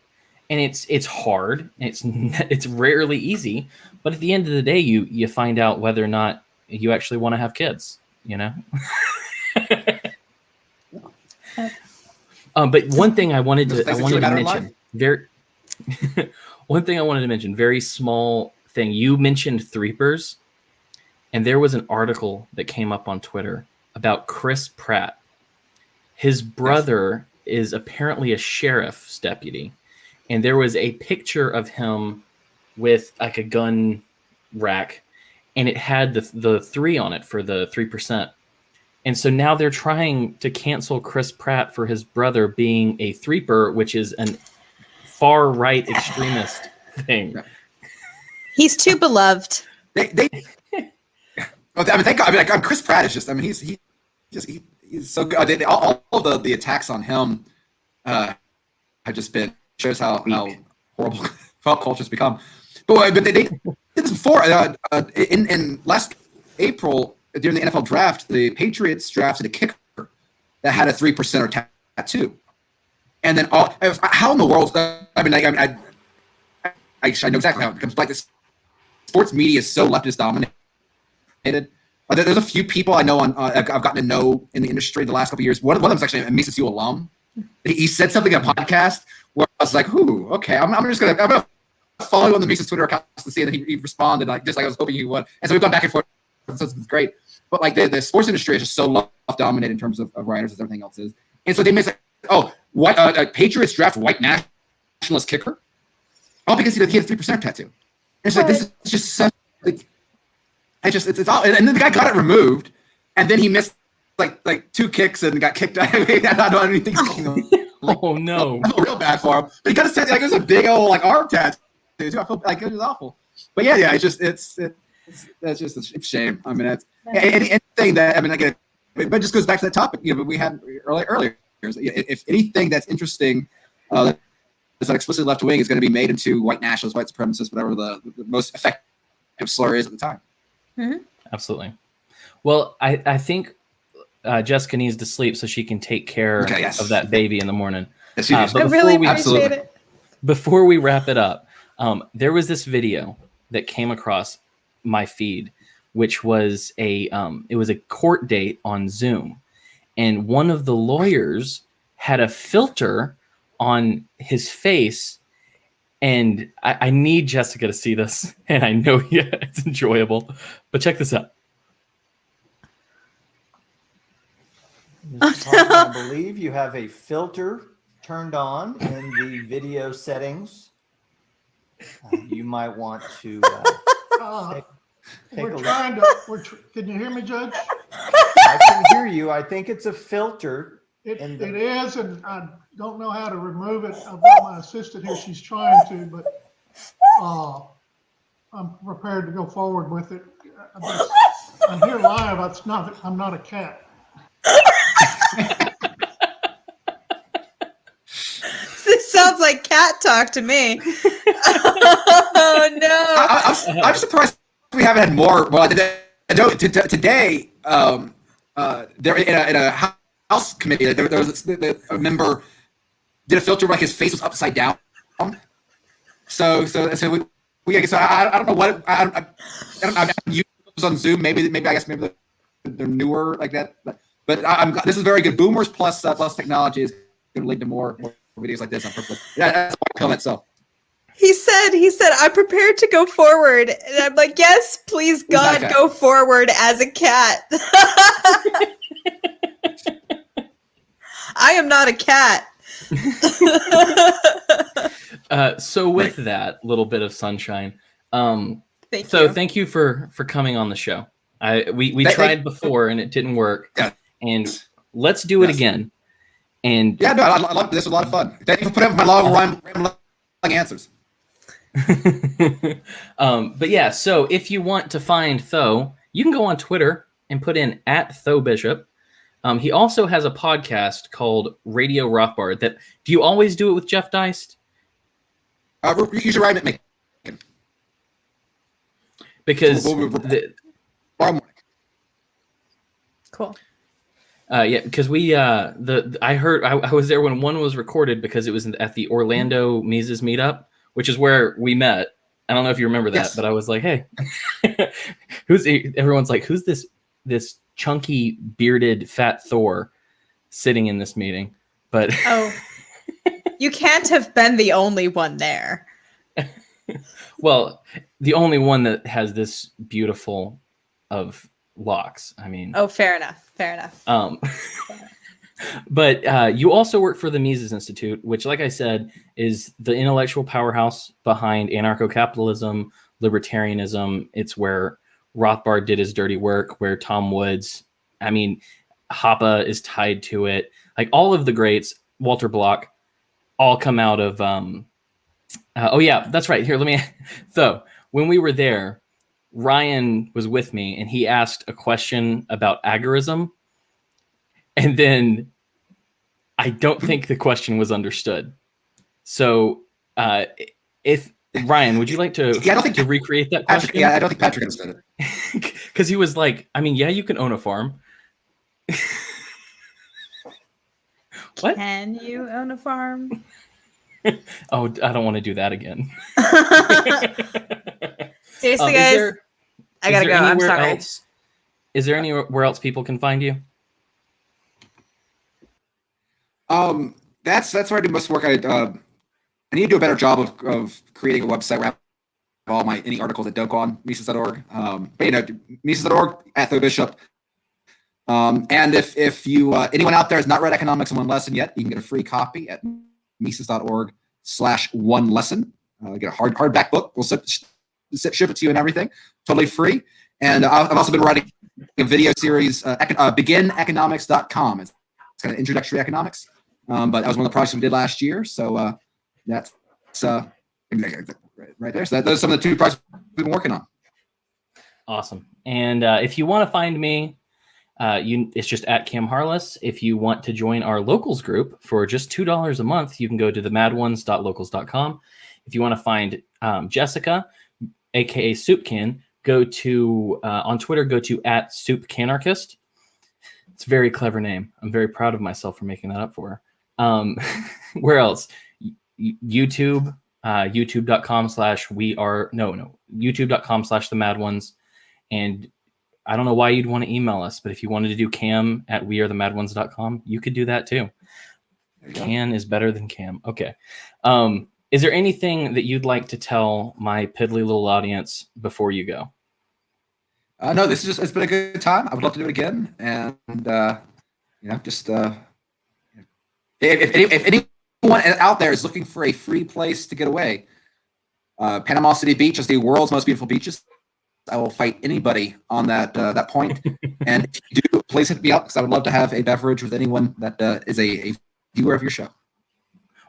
And it's hard. It's rarely easy, but at the end of the day, you find out whether or not you actually want to have kids, you know? But one thing I wanted to mention, one thing I wanted to mention, very small thing. You mentioned threepers, and there was an article that came up on Twitter about Chris Pratt. His brother is apparently a sheriff's deputy, and there was a picture of him with like a gun rack, and it had the 3 on it for the 3%. And so now they're trying to cancel Chris Pratt for his brother being a threeper, which is an far right extremist thing. He's too beloved. I mean, thank God. I mean, like, Chris Pratt is just. I mean, he's so good. All of the attacks on him have just been shows how horrible pop culture's become. But they did this before. In last April during the NFL draft, the Patriots drafted a kicker that had a 3% tattoo, and then how in the world? I mean, I know exactly how it becomes. Like this, sports media is so leftist dominated. There's a few people I know I've gotten to know in the industry the last couple of years. One of them is actually a Mises U alum. He said something in a podcast where I was like, "Ooh, okay, I'm gonna follow on the Mises Twitter account to see that he responded just like I was hoping he would." And so we've gone back and forth. So it's great. But like the sports industry is just so left dominated in terms of writers as everything else is. And so they may say, "Oh, Patriots draft white nationalist kicker," all because he had a 3% tattoo. And it's like this is just such like. It's all, and then the guy got it removed, and then he missed like 2 kicks and got kicked out. I don't know anything. Oh no! I feel real bad for him, but he got it like it was a big old like arm tattoo. I feel like it was awful. But yeah, it's just a shame. I mean, anything that again, but it just goes back to that topic we had earlier. If anything that's interesting, that's not explicitly left wing is going to be made into white nationalist, white supremacist, whatever the most effective slur is at the time. Mm-hmm. Absolutely. Well, I think Jessica needs to sleep so she can take care of that baby in the morning. Yes, I really appreciate it. Before we wrap it up, there was this video that came across my feed, which was it was a court date on Zoom, and one of the lawyers had a filter on his face. And I need Jessica to see this, and I know it's enjoyable, but check this out. I believe you have a filter turned on in the video settings. You might want to take a look. Can you hear me, Judge? I can hear you. I think it's a filter. It is, and I don't know how to remove it. I've got my assistant here. She's trying to, but I'm prepared to go forward with it. I'm here live. I'm not a cat. This sounds like cat talk to me. Oh no! I'm surprised we haven't had more. Well, today, there in a house committee, there was a member did a filter like his face was upside down. So I don't know what I don't use on Zoom. Maybe they're newer like that. But this is very good. Boomers plus technology is going to lead to more videos like this. Yeah, that's a pill itself. He said, I'm prepared to go forward. And I'm like, yes, please, God, go forward as a cat. I am not a cat. So with that little bit of sunshine, thank you for coming on the show. We tried before and it didn't work. Yeah. And let's do it again. And yeah, no, I love this. It was a lot of fun. Thank you for putting up my long rambling answers. But yeah, so if you want to find Tho, you can go on Twitter and put in @Tho Bishop. He also has a podcast called Radio Rothbard. Do you always do it with Jeff Deist? Usually right at me. Because cool. Yeah, because I heard I was there when one was recorded because it was at the Orlando Mises meetup, which is where we met. I don't know if you remember that, but I was like, hey, everyone's like, who's this chunky bearded fat Thor sitting in this meeting? But you can't have been the only one there. Well, the only one that has this beautiful of locks. I mean, fair enough. But you also work for the Mises Institute, which, like I said, is the intellectual powerhouse behind anarcho-capitalism, libertarianism. It's where Rothbard did his dirty work, where Tom Woods, I mean, Hoppe is tied to it. Like all of the greats, Walter Block, all come out of. Oh yeah, that's right. Here, So when we were there, Ryan was with me, and he asked a question about agorism. And then I don't think the question was understood. So if Ryan, would you like to, to recreate that question? I don't think Patrick understood it. Because he was like, I mean, yeah, you can own a farm. What? Can you own a farm? Oh, I don't want to do that again. Seriously, guys, I gotta go. I'm sorry. Is there anywhere else people can find you? That's where I do most work. I need to do a better job of creating a website where I have any articles that don't go on Mises.org. But Mises.org, @Tho Bishop. And if you anyone out there has not read Economics in One Lesson yet, you can get a free copy at Mises.org/one lesson. Get a hardback book. We'll ship it to you and everything, totally free. And I've also been writing a video series, begineconomics.com. It's kind of introductory economics. But that was one of the projects we did last year. So that's right there. So those are some of the 2 projects we've been working on. Awesome. And if you want to find me, it's just @Cam Harless. If you want to join our locals group for just $2 a month, you can go to themadOnes.locals.com. If you want to find Jessica, aka Soupcan, go to on Twitter, go to @SoupCanarchist. It's a very clever name. I'm very proud of myself for making that up for her. Where else? YouTube, youtube.com/youtube.com/themadOnes. And I don't know why you'd want to email us, but if you wanted to do cam@wearethemadOnes.com, you could do that too. Can is better than cam. Okay. Is there anything that you'd like to tell my piddly little audience before you go? No, it's been a good time. I would love to do it again. And, if anyone out there is looking for a free place to get away, Panama City Beach is the world's most beautiful beaches. I will fight anybody on that point. And if you do, please hit me up because I would love to have a beverage with anyone that is a viewer of your show.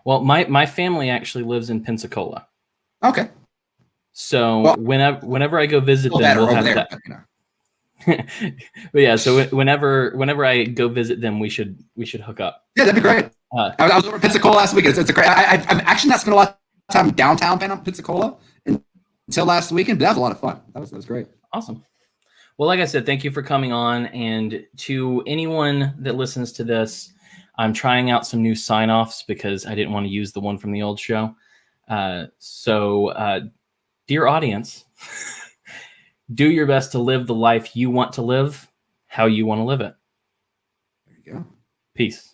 Well, my family actually lives in Pensacola. Okay. So whenever I go visit them, we'll have that. But yeah, so whenever I go visit them, we should hook up. Yeah, that'd be great. I was over in Pensacola last week. It's a great. I'm actually not spent a lot of time downtown Pensacola until last weekend. But that was a lot of fun. That was great. Awesome. Well, like I said, thank you for coming on. And to anyone that listens to this, I'm trying out some new sign-offs because I didn't want to use the one from the old show. So, dear audience, do your best to live the life you want to live, how you want to live it. There you go. Peace.